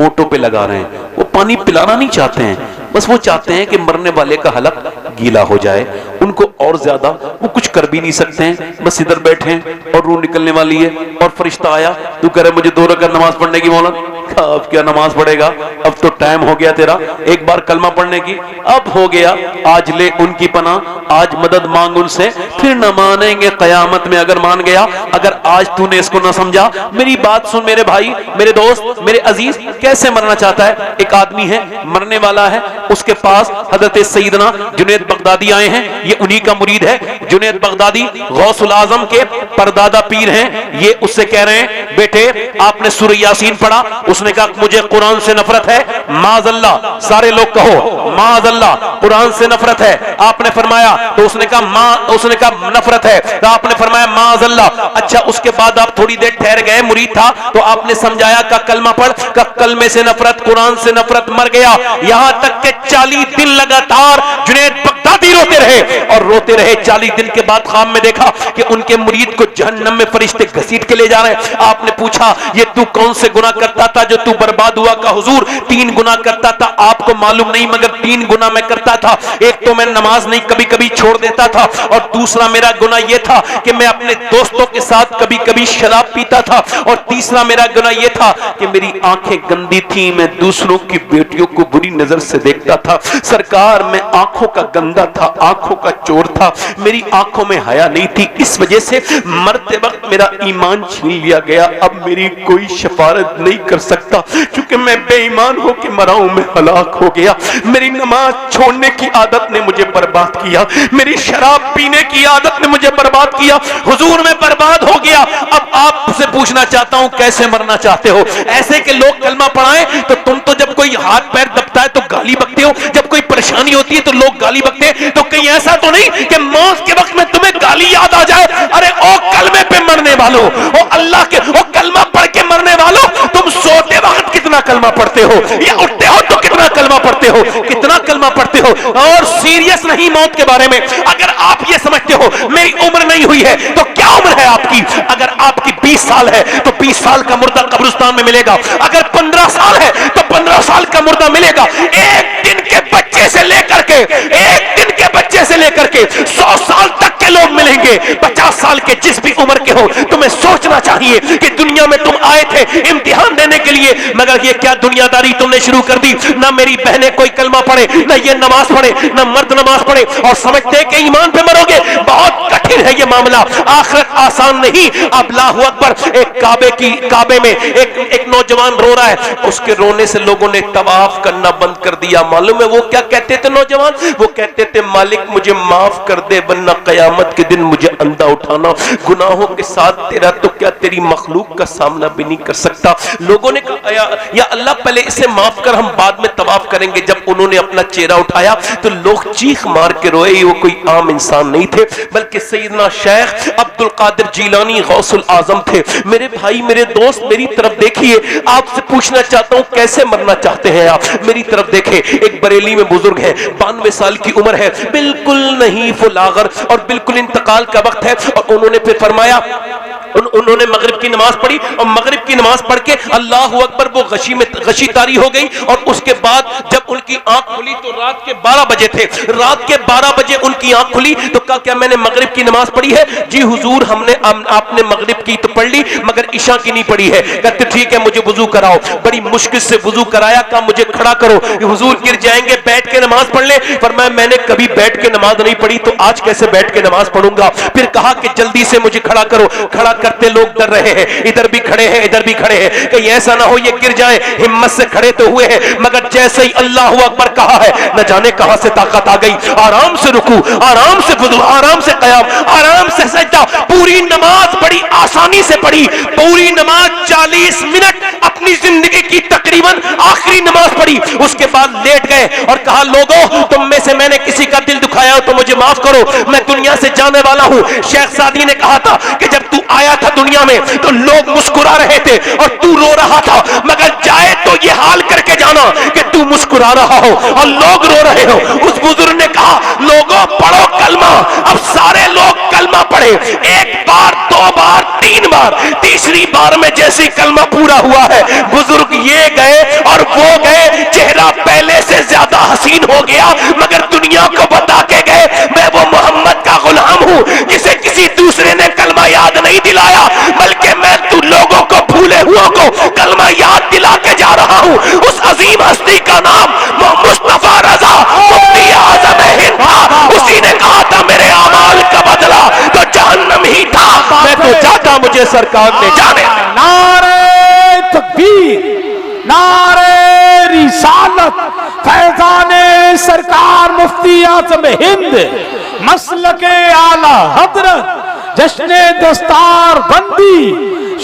होठों पे लगा रहे हैं। वो पानी पिलाना नहीं चाहते हैं, बस वो चाहते हैं कि मरने वाले का हलक गीला हो जाए। उनको और ज्यादा वो कुछ कर भी नहीं सकते हैं, बस इधर बैठे हैं और रूह निकलने वाली है और फरिश्ता आया, तू कह रहे मुझे 2 रकात नमाज पढ़ने की मौला, था अब क्या नमाज पढ़ेगा, अब तो टाइम हो गया तेरा एक बार कलमा पढ़ने की, अब हो गया, आज ले उनकी पनाह, आज मदद मांग उनसे, फिर न मानेंगे कयामत में अगर मान गया। अगर आज तूने इसको ना समझा, मेरी बात सुन मेरे भाई, मेरे दोस्त, मेरे अजीज, कैसे मरना चाहता है? एक आदमी है, मरने वाला है, उसके पास हजरत सईदना जुनैद बगदादी आए हैं, ये उन्हीं का मुरीद है। जुनैद बगदादी गौसुल आजम के परदादा पीर हैं। ये उससे कह रहे हैं, बेटे आपने सूरह यासीन पढ़ा? उसने कहा मुझे कुरान से नफरत है। माज़अल्लाह, सारे लोग कहो माज़अल्लाह, कुरान से नफरत है। आपने फरमाया, तो उसने कहा नफरत है, तो आपने फरमाया माज़अल्लाह। अच्छा, उसके बाद आप थोड़ी देर ठहर गए, मुरीद था, तो आपने समझाया का कलमा पढ़, का कलमे से नफरत, कुरान से नफरत, मर गया। यहां तक के 40 दिन लगातार जुनैद बगदादी रोते रहे और रोते रहे। 40 दिन के बाद ख्वाब में देखा कि उनके मुरीद को जहन्नम में फरिश्ते घसीट के ले जा रहे हैं। आपने पूछा, ये तू कौन से गुनाह करता था जो तू बर्बाद हुआ? का हुजूर 3 गुनाह करता था, आपको मालूम नहीं, मगर 3 गुनाह मैं करता था। एक तो मैं नमाज नहीं कभी कभी छोड़ देता था, और दूसरा मेरा गुनाह यह था कि मैं अपने दोस्तों के साथ कभी कभी शराब पीता था, और तीसरा मेरा गुनाह यह था कि मेरी आंखें गंदी थी, मैं दूसरों की बेटियों को बुरी नजर से देखता था। सरकार, मैं आंखों का गंदा था, आंखों का चोर था, मेरी आंखों में हया नहीं थी, इस वजह से मरते वक्त मेरा ईमान छीन लिया गया। अब मेरी कोई शफारत नहीं कर सकता, क्योंकि मैं बेईमान हो के मरा हूं, मैं हलाक हो गया। मेरी नमाज छोड़ने की आदत ने मुझे बर्बाद किया, मेरी शराब पीने की आदत ने मुझे बर्बाद किया। हुजूर, मैं बर्बाद हो गया। अब आपसे पूछना चाहता हूं, कैसे मरना चाहते हो? ऐसे के लोग कलमा पढ़ाएं तो तुम तो जब कोई हाथ पैर दबता है तो गाली बकते हो, जब कोई परेशानी होती है तो लोग गाली बकते हैं। तो कहीं ऐसा तो नहीं कि मौत के वक्त में तुम्हें गाली याद आ जाए? अरे ओ कलमे पे मरने वालों, ओ अल्लाह के, ओ कलमा पढ़ के मरने वालों, तुम सोते वक्त कितना कलमा पढ़ते हो, या उठते हो तो कितना कलमा पढ़ते हो, कितना कलमा पढ़ते हो? और सीरियस नहीं मौत के बारे में। अगर आप ये समझते हो मेरी उम्र नहीं हुई है, तो क्या उम्र है आपकी? अगर आपकी 20 साल है तो 20 साल का मुर्दा कब्रिस्तान में मिलेगा। अगर 15 साल है तो 15 साल का मुर्दा मिलेगा। एक दिन के बच्चे से लेकर के, एक दिन के बच्चे से लेकर के 100 साल तक के लोग मिलेंगे। 50 साल के जिस भी उम्र के हो, तुम्हें सोचना चाहिए कि दुनिया में तुम आए थे इम्तिहान देने के लिए, मगर ये क्या दुनियादारी तुमने शुरू कर दी? ना मेरी बहनें कोई कलमा पढ़े, ना ये नमाज पढ़े, ना मर्द नमाज पढ़े, और समझते हैं कि ईमान पे मरोगे। बहुत कठिन है ये मामला, आखिरत आसान नहीं। अब अल्लाहु अकबर, एक काबे में एक नौजवान रो रहा है, उसके रोने से लोगों ने तवाफ करना बंद कर दिया। मालूम है वो क्या कहते थे नौजवान? वो कहते थे, मालिक मुझे माफ कर दे, वरना कयामत के दिन मुझे अंधा उठाना। गुनाहों के साथ तेरा तो क्या तेरी मखलूक का सामना भी नहीं कर सकता। लोगों ने कहा, या अल्लाह पहले इसे माफ कर, हम बाद में तवाफ करेंगे। जब उन्होंने अपना चेहरा उठाया तो लोग चीख मार के रोए। वो कोई आम इंसान नहीं थे, बल्कि सैयदना शेख अब्दुल कादिर जीलानी गौसुल आजम थे। मेरे भाई, मेरे दोस्त, मेरी तरफ देखिए। आपसे पूछना चाहता हूं, कैसे मरना चाहते हैं आप? मेरी तरफ देखें। एक बरेली में बुजुर्ग है, 92 साल की उम्र है, बिल्कुल नहीं फुलागर, और बिल्कुल इंतकाल का वक्त है। और उन्होंने फिर फरमाया, उन्होंने मगरिब की नमाज पढ़ी, और मगरिब की नमाज पढ़ के अल्लाहु अकबर, वो गशी तारी हो गई। और उसके बाद जब उनकी आंख खुली तो रात के 12 बजे थे। रात के 12 बजे उनकी आंख खुली तो कहा, क्या मैंने मगरिब की नमाज पढ़ी है? जी हुजूर, आपने मगरिब की तो पढ़ ली, मगर इशा की नहीं पढ़ी है। कहते ठीक है, मुझे वुजू कराओ। बड़ी मुश्किल से वुजू कराया, कहा मुझे खड़ा करो, हुजूर गिर जाएंगे, बैठ के नमाज पढ़ ले। फरमाया, मैंने कभी बैठ के नमाज नहीं पढ़ी, तो आज कैसे बैठ के नमाज पढ़ूंगा? फिर कहा कि जल्दी से मुझे खड़ा करो। खड़ा करते लोग डर रहे हैं, इधर भी खड़े हैं, इधर भी खड़े हैं, कहीं ऐसा ना हो ये गिर जाए। हिम्मत से खड़े तो हुए हैं, मगर जैसे ही अल्लाहु अकबर कहा है, न जाने कहां से ताकत आ गई। आराम से रुकू, आराम से वुजू, आराम से कयाम, आराम से सजदा। पूरी नमाज बड़ी आसानी से पढ़ी, पूरी नमाज 40 मिनट अपनी जिंदगी की तकरीबन आखिरी नमाज पढ़ी। उसके बाद लेट गए और कहा, लोगों तुम में से मैंने किसी का दिल दुखाया हो तो मुझे माफ करो, मैं दुनिया से जाने वाला हूं। शेख सादी ने कहा था कि जब तू आया था दुनिया में तो लोग मुस्कुरा रहे थे और तू रो रहा था, मगर जाए तो ये हाल करके जाना कि तू मुस्कुरा रहा हो और लोग रो रहे हो। उस बुजुर्ग ने कहा, लोगों पढ़ो कलमा। अब सारे लोग कलमा पढ़े, एक बार, 2 बार, 3 बार, तीसरी बार में जैसे कलमा पूरा हुआ है, बुजुर्ग ये गए और वो गए, चेहरा पहले से ज्यादा हसीन हो गया, मगर दुनिया को बता के गए, मैं वो मोहम्मद का गुलाम हूं जिसे किसी दूसरे ने कलमा याद नहीं दिलाया, बल्कि मैं तू लोगों को, भूले हुओं को कलमा याद दिला के जा मुझे सरकार ने जाने। नारे तकबीर, नारे रिसालत, फैजाने सरकार मुफ्ती आज़म हिंद, मसलके आला हजरत, जश्ने दस्तार बंदी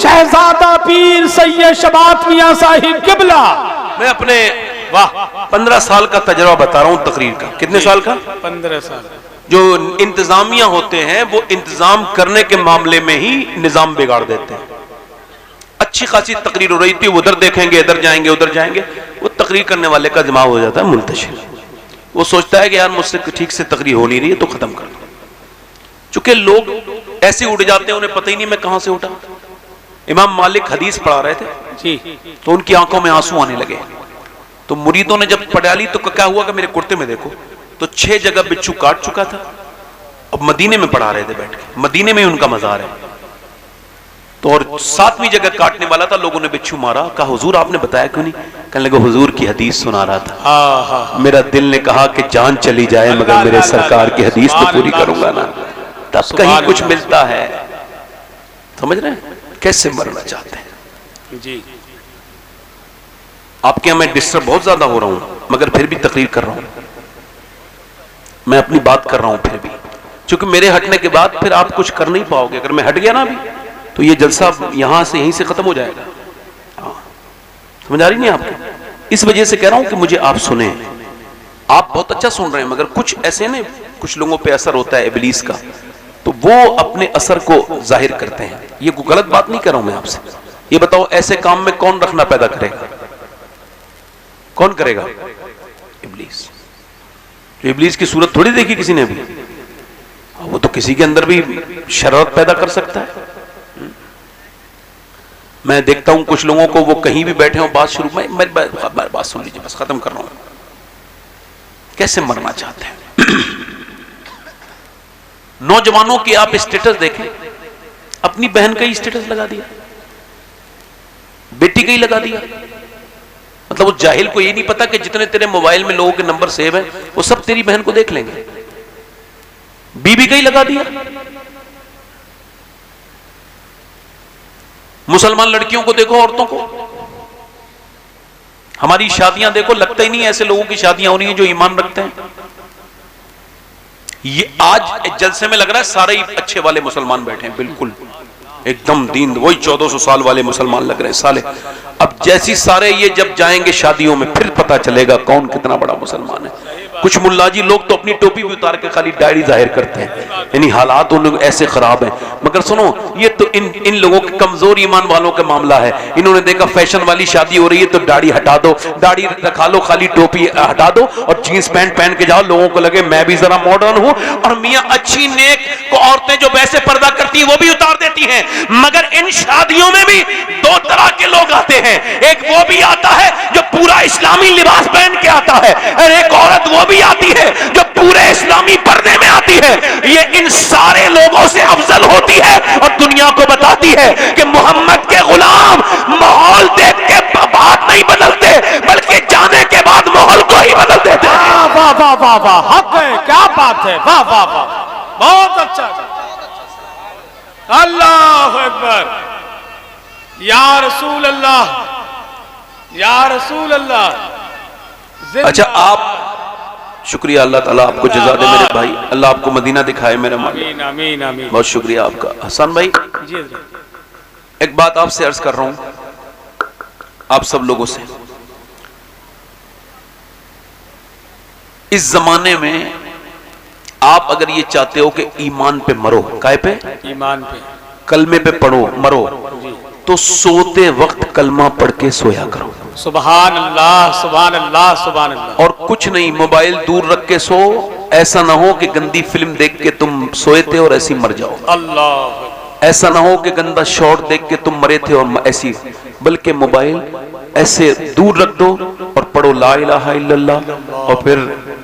शहजादा पीर सैयद शबात मियां साहिब किबला। मैं अपने 15 साल का तजर्बा बता रहा हूं तकरीर का। कितने साल का? 15 साल। जो इंतजामिया होते हैं वो इंतजाम करने के मामले में ही निजाम बिगाड़ देते हैं। अच्छी खासी तकरीर हो रही थी, उधर देखेंगे, इधर जाएंगे, उधर जाएंगे, वो तकरीर करने वाले का दिमाग हो जाता है मुल्तशिर। वो सोचता है कि यार मुझसे ठीक से तकरीर हो नहीं रही है तो खत्म कर दो। चूंकि लोग ऐसे उड़ जाते हैं, उन्हें पता ही नहीं मैं कहां से उठा। इमाम मालिक हदीस पढ़ा रहे थे जी, तो उनकी आंखों में आंसू आने लगे। तो मुरीदों ने जब पढ़ा ली तो क्या हुआ कि मेरे कुर्ते में देखो तो 6 जगह बिच्छू काट चुका था। अब मदीने में पढ़ा रहे थे बैठ के, मदीने में उनका मजार है। तो और 7वीं जगह काटने वाला था, लोगों ने बिच्छू मारा। कहा हुजूर आपने बताया क्यों नहीं? कहने लगे हुजूर की हदीस सुना रहा था, मेरा दिल ने कहा कि जान चली जाए मगर मेरे सरकार की हदीस तो पूरी करूंगा ना। तब कहीं कुछ मिलता है। समझ रहे हैं कैसे मरना चाहते हैं जी। आपके यहां मैं डिस्टर्ब बहुत ज्यादा हो रहा हूं मगर फिर भी तकरीर कर रहा हूं, मैं अपनी बात कर रहा हूं फिर भी, क्योंकि मेरे हटने के बाद फिर आप कुछ कर नहीं पाओगे। अगर मैं हट गया ना अभी तो ये जलसा यहां से यहीं से खत्म हो जाएगा। समझ आ रही नहीं आपको? इस वजह से कह रहा हूं कि मुझे आप सुने। आप बहुत अच्छा सुन रहे हैं मगर कुछ ऐसे ने कुछ लोगों पे असर होता है इब्लीस का, तो वो अपने असर को जाहिर करते हैं। ये कोई गलत बात नहीं कर रहा हूं मैं आपसे। ये बताओ ऐसे काम में कौन रखना पैदा करेगा? कौन करेगा? इब्लीस। तो इब्लीस की सूरत थोड़ी देखी किसी ने भी। वो तो किसी के अंदर भी शरारत पैदा कर सकता है। मैं देखता हूं कुछ लोगों को, वो कहीं भी बैठे हो बात शुरू में, मेरी बात सुन लीजिए बस, खत्म कर रहा हूं। कैसे मरना चाहते हैं नौजवानों के आप स्टेटस देखें, अपनी बहन का ही स्टेटस लगा दिया, बेटी का ही लगा दिया। मतलब वो जाहिल को ये नहीं पता कि जितने तेरे मोबाइल में लोगों के नंबर सेव हैं वो सब तेरी बहन को देख लेंगे। बीबी का ही लगा दिया। मुसलमान लड़कियों को देखो, औरतों को, हमारी शादियां देखो, लगता ही नहीं ऐसे लोगों की शादियां हो रही हैं जो ईमान रखते हैं। ये आज जलसे में लग रहा है सारे ही अच्छे वाले मुसलमान बैठे हैं, बिल्कुल एकदम दीन, वही 1400 साल वाले मुसलमान लग रहे हैं साले। अब जैसी सारे ये जब जाएंगे शादियों में फिर पता चलेगा कौन कितना बड़ा मुसलमान है। कुछ मुल्लाजी लोग तो अपनी टोपी भी उतार के खाली डायरी जाहिर करते हैं, यानी हालात उन लोग ऐसे खराब हैं। मगर सुनो, ये तो इन लोगों के कमजोर ईमान वालों का मामला है। इन्होंने देखा फैशन वाली शादी हो रही है तो दाढ़ी हटा दो, दाढ़ी रखा लो, खाली टोपी हटा दो और जींस पैंट पहन के जाओ, लोगों को लगे मैं भी जरा मॉडर्न हूं। और मियां अच्छी नेक को औरतें जो वैसे पर्दा करती हैं वो भी उतार देती हैं। मगर इन शादियों में भी 2 तरह के लोग आते हैं। एक वो भी आता है जो पूरा इस्लामी लिबास पहन के आता है, और एक औरत वो भी आती है जो पूरे इस्लामी पर्दे में आती है। ये इन सारे लोगों से अफजल होती है और दुनिया को बताती है कि मोहम्मद के गुलाम माहौल देख के बात नहीं बदलते बल्कि जाने के बाद माहौल को ही बदल देते हैं। वाह वाह वाह वाह, हक है, क्या बात है, वाह वाह वाह, बहुत अच्छा। अल्लाह अकबर, या रसूल अल्लाह, या रसूल अल्लाह। अच्छा, आप शुक्रिया, अल्लाह ताला आपको जज़ा दे मेरे भाई, अल्लाह आपको मदीना दिखाए मेरे मालिक। आमीन आमीन आमीन, बहुत शुक्रिया आपका। हसन भाई, जी एक बात आपसे अर्ज कर रहा हूं, आप सब लोगों से, इस जमाने में आप अगर ये चाहते हो कि ईमान पे मरो, काहे पे? ईमान पे, कलमे पे पढ़ो मरो, तो सोते वक्त कलमा पढ़ के सोया करो। सुभान अल्लाह सुभान अल्लाह सुभान अल्लाह। और कुछ नहीं, मोबाइल दूर रख के सो। ऐसा ना हो कि गंदी फिल्म देख के तुम सोए थे और ऐसी मर जाओ। अल्लाह। ऐसा ना हो कि गंदा शॉट देख के तुम मरे थे और ऐसी, बल्कि मोबाइल ऐसे दूर रख दो और पढ़ो ला इलाहा इल्लल्लाह, और फिर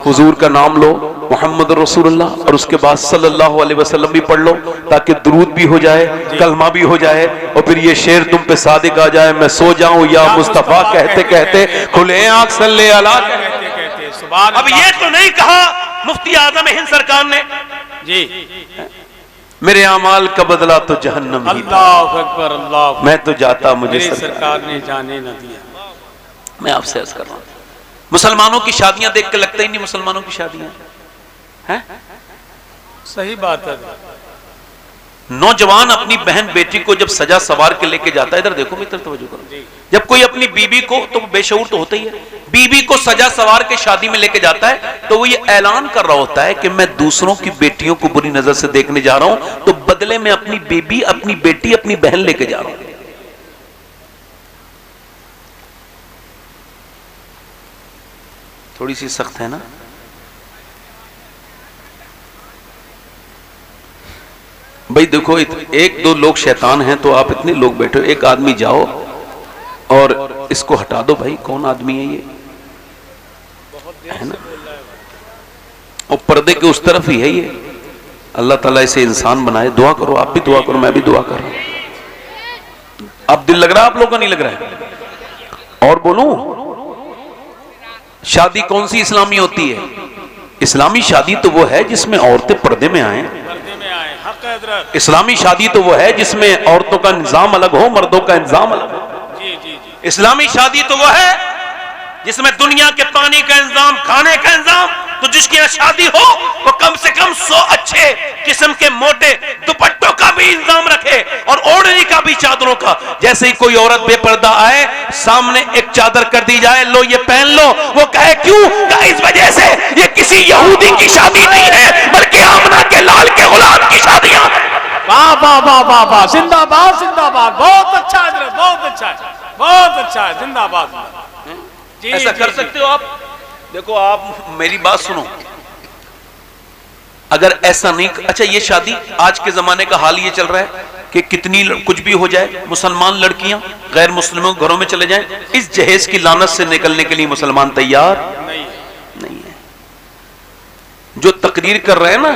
हुजूर का नाम लो, मोहम्मद रसूलुल्लाह, और उसके बाद सल्लल्लाहु अलैहि वसल्लम भी पढ़ लो ताकि दुरूद भी हो जाए, कलमा भी हो जाए, और फिर ये शेर तुम पे सादिक आ जाए, मैं सो जाऊं या मुस्तफा कहते कहते खुले आंख सल्ले अला कहते कहते सुभान। अब ये तो नहीं कहा मुफ्ती आज़म हिंद सरकार ने जी, मेरे अमाल का बदला तो जहन्नम ही था। अल्लाह अकबर, अल्लाह। मैं तो जाता, मुझे मेरी सरकार सरकार ने जाने न दिया। मैं आपसे अर्ज कर रहा हूं, मुसलमानों की शादियां देख के लगता ही नहीं मुसलमानों की शादियां हैं। सही बात है। नौजवान अपनी बहन बेटी को जब सजा सवार के लेके जाता है, इधर देखो मित्र, तवज्जो करो, जब कोई अपनी बीबी को, तो बेशऊर तो होता ही है, बीबी को सजा सवार के शादी में लेके जाता है, तो वो ये ऐलान कर रहा होता है कि मैं दूसरों की बेटियों को बुरी नजर से देखने जा रहा हूं, तो बदले में अपनी बेबी, अपनी बेटी, अपनी बहन लेके जा रहा हूं। थोड़ी सी सख्त है ना। भाई देखो, एक दो लोग शैतान हैं तो आप इतने लोग बैठे हो, एक आदमी जाओ और इसको हटा दो। भाई कौन आदमी है ये, है ना, और पर्दे के उस तरफ ही है ये। अल्लाह ताला इसे इंसान बनाए। दुआ करो, आप भी दुआ करो, मैं भी दुआ कर रहा हूं। अब दिल लग रहा है आप लोगों का, नहीं लग रहा है? और बोलूं, शादी कौन सी इस्लामी होती है? इस्लामी शादी तो वो है जिसमें औरतें पर्दे में आए। इस्लामी शादी तो वो है जिसमें औरतों का निजाम अलग हो, मर्दों का इंतजाम अलग हो। इस्लामी शादी तो वो है जिसमें दुनिया के पानी का इंतजाम, खाने का इंतजाम, तो जिसकी यहाँ शादी हो वो कम से कम 100 अच्छे किस्म के मोटे दुपट्टों का भी इंतजाम रखे और ओढ़ने का भी, चादरों का। जैसे ही कोई औरत बेपर्दा आए, सामने एक चादर कर दी जाए, लो ये पहन लो, वो कहे क्यों? इस वजह से ये किसी यहूदी की शादी नहीं है, बल्कि आमना के लाल के गुलाम की शादियां। वाह वाह वाह वाह वाह, जिंदाबाद जिंदाबाद, बहुत अच्छा है, बहुत अच्छा है, बहुत अच्छा है, जिंदाबाद। जी, ऐसा कर सकते हो आप? देखो आप मेरी बात सुनो, अगर ऐसा नहीं, अच्छा ये शादी आज के जमाने का हाल ये चल रहा है कि कितनी कुछ भी हो जाए, मुसलमान लड़कियां गैर मुस्लिमों के घरों में चले जाएं, इस जहेज की लानत से निकलने के लिए मुसलमान तैयार नहीं है। जो तकरीर कर रहे हैं ना,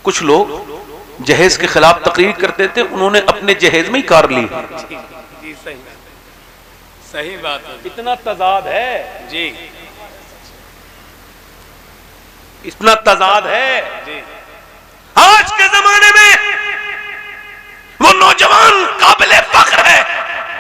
कुछ लोग जहेज के खिलाफ तकरीर करते थे, उन्होंने अपने जहेज में ही कार ली। सही बात है। इतना तजाद है जी, इतना तजाद है जी। आज के जमाने में वो नौजवान काबिल फख्र है,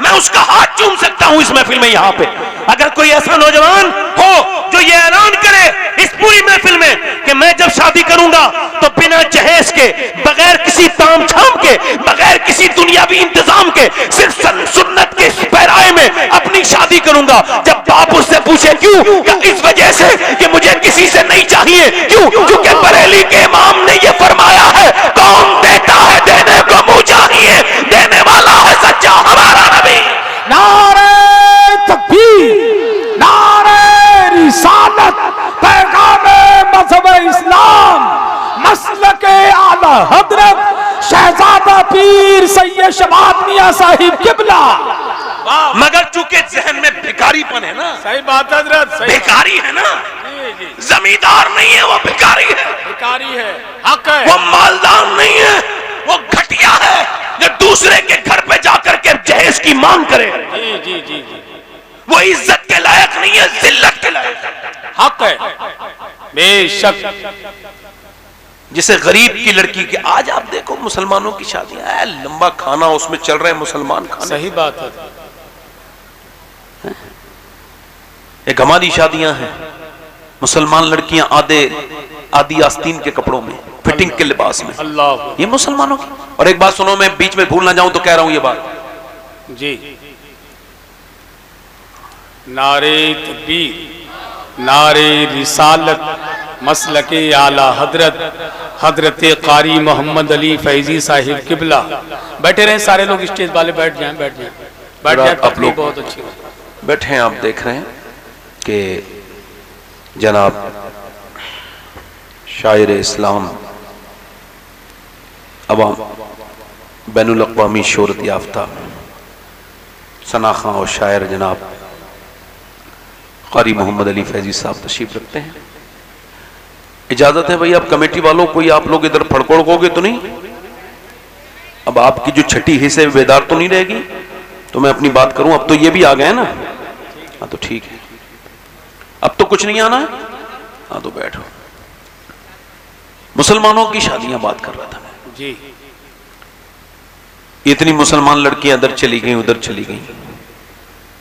मैं उसका हाथ चूम सकता हूं इस महफिल में। यहां पे अगर कोई ऐसा नौजवान हो जो ये ऐलान करे इस पूरी महफिल में कि मैं जब शादी करूंगा तो बिना जहेज के, बगैर किसी ताम झाम के, बगैर किसी दुनियावी इंतजाम के, सिर्फ सुन्नत के पैराए में अपनी शादी करूंगा। जब बाप उससे पूछे क्यों? इस वजह से कि मुझे किसी से नहीं चाहिए। क्यों? क्योंकि बरेली के इमाम ने यह फरमाया है, कौन देता है देने को मुंह चाहिए, देने वाला है सच्चा हमारा नबी। नारे तकबीर, नारे रिसालत, पैगामे मज़हब इस्लाम, मसलके आला हज़रत शहजादा पीर सैयद शबाब मियां साहिब किबला। मगर चूंकि जहन में भिखारीपन है ना। सही बात हजरत, भिखारी है ना, जमींदार नहीं है, वो भिखारी है, भिखारी है, हक है। वो मालदार नहीं है, वो घटिया है जो दूसरे के घर पे जाकर के जहेज की मांग करे। जी जी जी जी, वो इज्जत के लायक नहीं है, जिल्लत के लायक हक है, बेशक। जिसे गरीब की लड़की के, आज आप देखो मुसलमानों की शादियां, लंबा खाना उसमें चल रहे हैं मुसलमान खाने। सही बात है। एक हमारी शादियां हैं, मुसलमान लड़कियां आदि आस्तीन के कपड़ों में, फिटिंग के लिबास में, अल्लाह, ये मुसलमानों की। और एक बात सुनो, मैं बीच में भूल ना जाऊं तो कह रहा हूं ये बात जी। नारे तकबीर, नारे रिसालत, मसलके आला हजरत कारी मोहम्मद अली फैजी साहिब किबला। बैठे रहे सारे लोग, स्टेज वाले बैठ जाएं, बैठ जाएं, बैठ जाएं। आप लोग बहुत अच्छी बैठे हैं, आप देख रहे हैं कि जनाब शायर इस्लाम, अवाम बैनुल अक़वामी शोहरत याफ्ता सनाखा और शायर जनाब कारी मोहम्मद अली फैजी साहब तशरीफ रखते हैं। इजाजत है भाई, आप कमेटी वालों, कोई आप लोग इधर फड़कोड़कोगे तो नहीं? अब आपकी जो छठी हिस्से बेदार तो नहीं रहेगी, तो मैं अपनी बात करूं। अब तो ये भी आ गए ना, हाँ तो ठीक है, अब तो कुछ नहीं आना है, हाँ तो बैठो। मुसलमानों की शादियां बात कर रहा था मैं। जी। इतनी मुसलमान लड़कियां इधर चली गई उधर चली गई।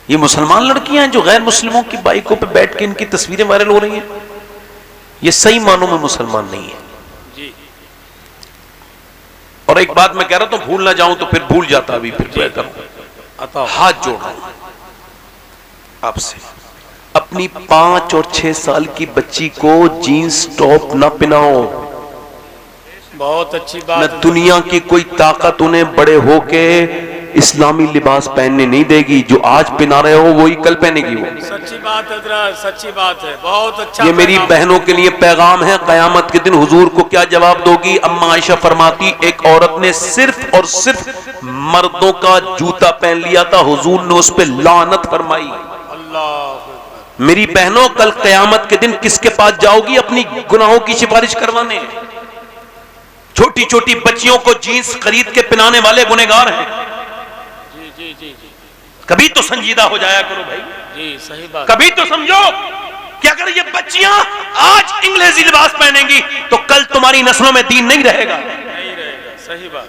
ये मुसलमान लड़कियां हैं जो गैर मुस्लिमों की बाइकों पे बैठ के इनकी तस्वीरें वायरल हो रही हैं। ये सही मानों में मुसलमान नहीं है जी। और एक बात मैं कह रहा था, भूल ना जाऊं तो फिर भूल जाता, अभी फिर करूं। हाथ जोड़ रहा हूं आपसे, अपनी 5 और 6 साल की बच्ची को जीन्स टॉप ना पहनाओ। बहुत अच्छी बात। न दुनिया की कोई ताकत उन्हें बड़े होके इस्लामी लिबास पहनने नहीं देगी। जो आज पहना रहे हो वही कल पहनेगी वो। सच्ची बात है हजरत, सच्ची बात है। बहुत अच्छा। ये मेरी बहनों के लिए पैगाम है। कयामत के दिन हुजूर को क्या जवाब दोगी? अम्मा आयशा फरमाती, एक औरत ने सिर्फ और सिर्फ मर्दों का जूता पहन लिया था, हुजूर ने उस पर लानत फरमाई। अल्लाह। मेरी बहनों, कल कयामत के दिन किसके पास जाओगी अपनी गुनाहों की सिफारिश करवाने? छोटी छोटी बच्चियों को जीन्स खरीद के पहनाने वाले गुनहगार हैं। जी जी जी जी। कभी तो संजीदा हो जाया करो भाई। जी सही बात। कभी तो समझो कि अगर ये बच्चियां आज इंग्लिशी लिबास पहनेंगी तो कल तुम्हारी नस्लों में दीन नहीं रहेगा। नहीं रहेगा, सही बात।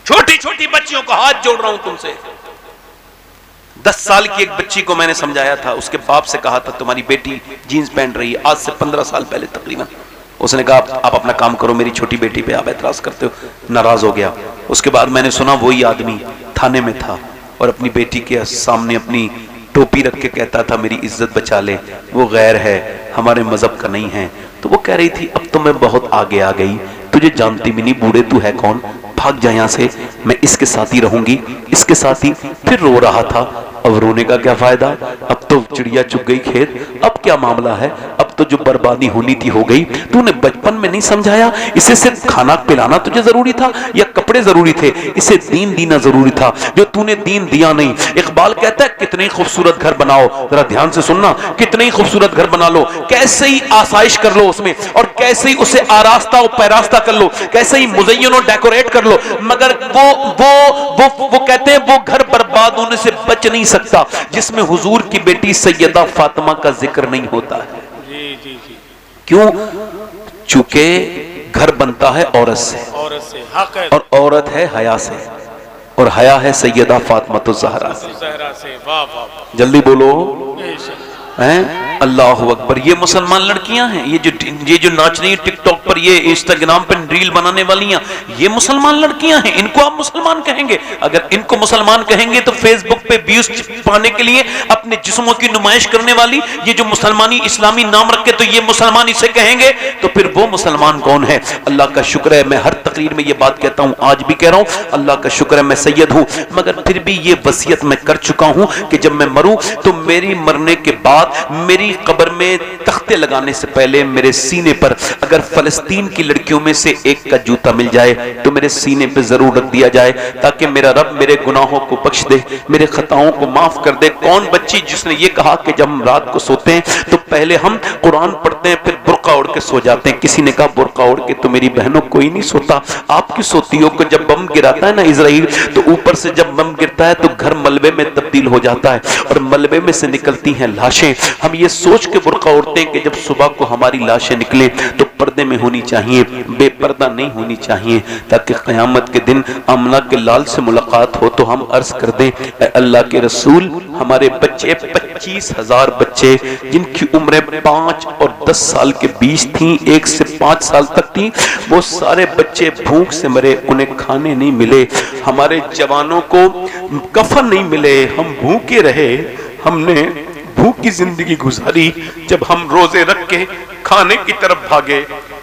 छोटी छोटी बच्चियों को हाथ जोड़ रहा हूं तुमसे। 10 साल की एक बच्ची को मैंने समझाया था, उसके बाप से कहा था तुम्हारी बेटी जीन्स पहन रही है, आज से 15 साल पहले तकरीबन। उसने कहा आप अपना काम करो, मेरी छोटी बेटी पे आप एतराज करते हो। नाराज हो गया। उसके बाद मैंने सुना वही आदमी थाने में था और अपनी बेटी के सामने अपनी टोपी रख के कहता था मेरी इज्जत बचा ले, वो गैर है, हमारे मजहब का नहीं है। तो वो कह रही थी अब तो मैं बहुत आगे आ गई, तुझे जानती भी नहीं, बूढ़े तू है कौन, भाग जा यहाँ से, मैं इसके साथ ही रहूंगी, इसके साथ ही। फिर रो रहा था। अब रोने का क्या फायदा, अब तो चिड़िया चुग गई खेत, अब क्या मामला है, अब तो जो बर्बादी होनी थी हो गई। तूने बचपन में नहीं समझाया इसे सिर्फ खाना पिलाना तुझे जरूरी था या कपड़े जरूरी थे, इसे दीन देना जरूरी था, जो तूने दीन दिया नहीं। इकबाल कहता है कितने खूबसूरत घर बनाओ, जरा ध्यान से सुनना, कितने ही खूबसूरत घर बना लो, कैसे ही आसाइश कर लो उसमें, और कैसे ही उसे आरास्ता और पैरास्ता कर लो, कैसे ही मुज़य्यन और डेकोरेट कर लो, मगर वो कहते हैं वो घर बर्बाद होने से बच नहीं सकता जिसमें हुजूर की बेटी सैयदा फातिमा का जिक्र नहीं होता है। जी जी जी। क्यों? चूंकि घर बनता है औरत से, औरत से हक है, और औरत है हया से, और हया है सैयदा फातिमा तो ज़हरा से। वाह वाह, जल्दी बोलो हैं अल्लाह अकबर। ये मुसलमान लड़कियां हैं, ये जो नाच रही है टिकटॉक पर, ये इंस्टाग्राम पर रील बनाने वाली हैं, ये मुसलमान लड़कियां हैं। इनको आप मुसलमान कहेंगे? अगर इनको मुसलमान कहेंगे तो फेसबुक पे व्यूज पाने के लिए अपने जिस्मों की नुमाइश करने वाली ये जो मुसलमानी इस्लामी नाम रखे तो ये मुसलमान इसे कहेंगे, तो फिर वो मुसलमान कौन है? अल्लाह का शुक्र है, मैं हर तकरीर में ये बात कहता हूँ, आज भी कह रहा हूँ, अल्लाह का शुक्र है मैं सैयद हूँ, मगर फिर भी ये वसीयत मैं कर चुका हूँ कि जब मैं मरूं तो मेरी मरने के बाद मेरी कब्र में तख्ते लगाने से पहले मेरे सीने पर अगर फलस्तीन की लड़कियों में से एक का जूता मिल जाए तो मेरे सीने पे जरूर रख दिया जाए, ताकि मेरा रब मेरे गुनाहों को बख्श दे, मेरे खताओं को माफ कर दे। कौन बच्ची जिसने ये कहा कि जब हम रात को सोते हैं तो पहले हम कुरान पढ़ते हैं फिर बुर्का ओढ़ के सो जाते हैं? किसी ने कहा बुर्का ओढ़ के तो मेरी बहनों कोई नहीं सोता। आपकी सोती हो को जब बम गिराता है ना इजराइल, तो ऊपर से जब बम गिरता है तो घर मलबे में तब्दील हो जाता है और मलबे में से निकलती हैं लाशें। हम ये सोच के बुर्का ओढ़ते हैं कि जब सुबह को हमारी लाशें निकले तो पर्दे में होनी चाहिए, बेपर्दा नहीं होनी चाहिए, ताकि क़यामत के दिन आमना के लाल से मुलाकात हो तो हम अर्ज कर दें अल्लाह के रसूल, हमारे बच्चे 25,000 बच्चे जिनकी उम्रें 5 और 10 साल के बीच थी, 1 से 5 साल तक थी, वो सारे बच्चे भूख से मरे, उन्हें खाने नहीं मिले। हमारे जवानों को कफन नहीं मिले, हम भूखे रहे, हमने भूख की जिंदगी गुजारी। जब हम रोजे रख के खाने की तरफ भागे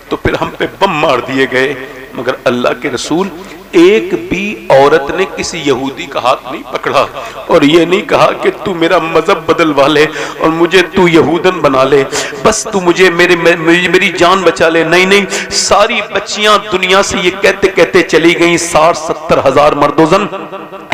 तो फिर हम पे बम मार दिए गए। मगर अल्लाह के रसूल, एक भी औरत ने किसी यहूदी का हाथ नहीं पकड़ा और ये नहीं कहा कि तू मेरा मजहब बदलवा ले और मुझे तू यहूदन बना ले, बस तू मुझे मेरी जान बचा ले। नहीं नहीं, सारी बच्चियां दुनिया से ये कहते कहते चली गई, 60-70 हजार मर्दोजन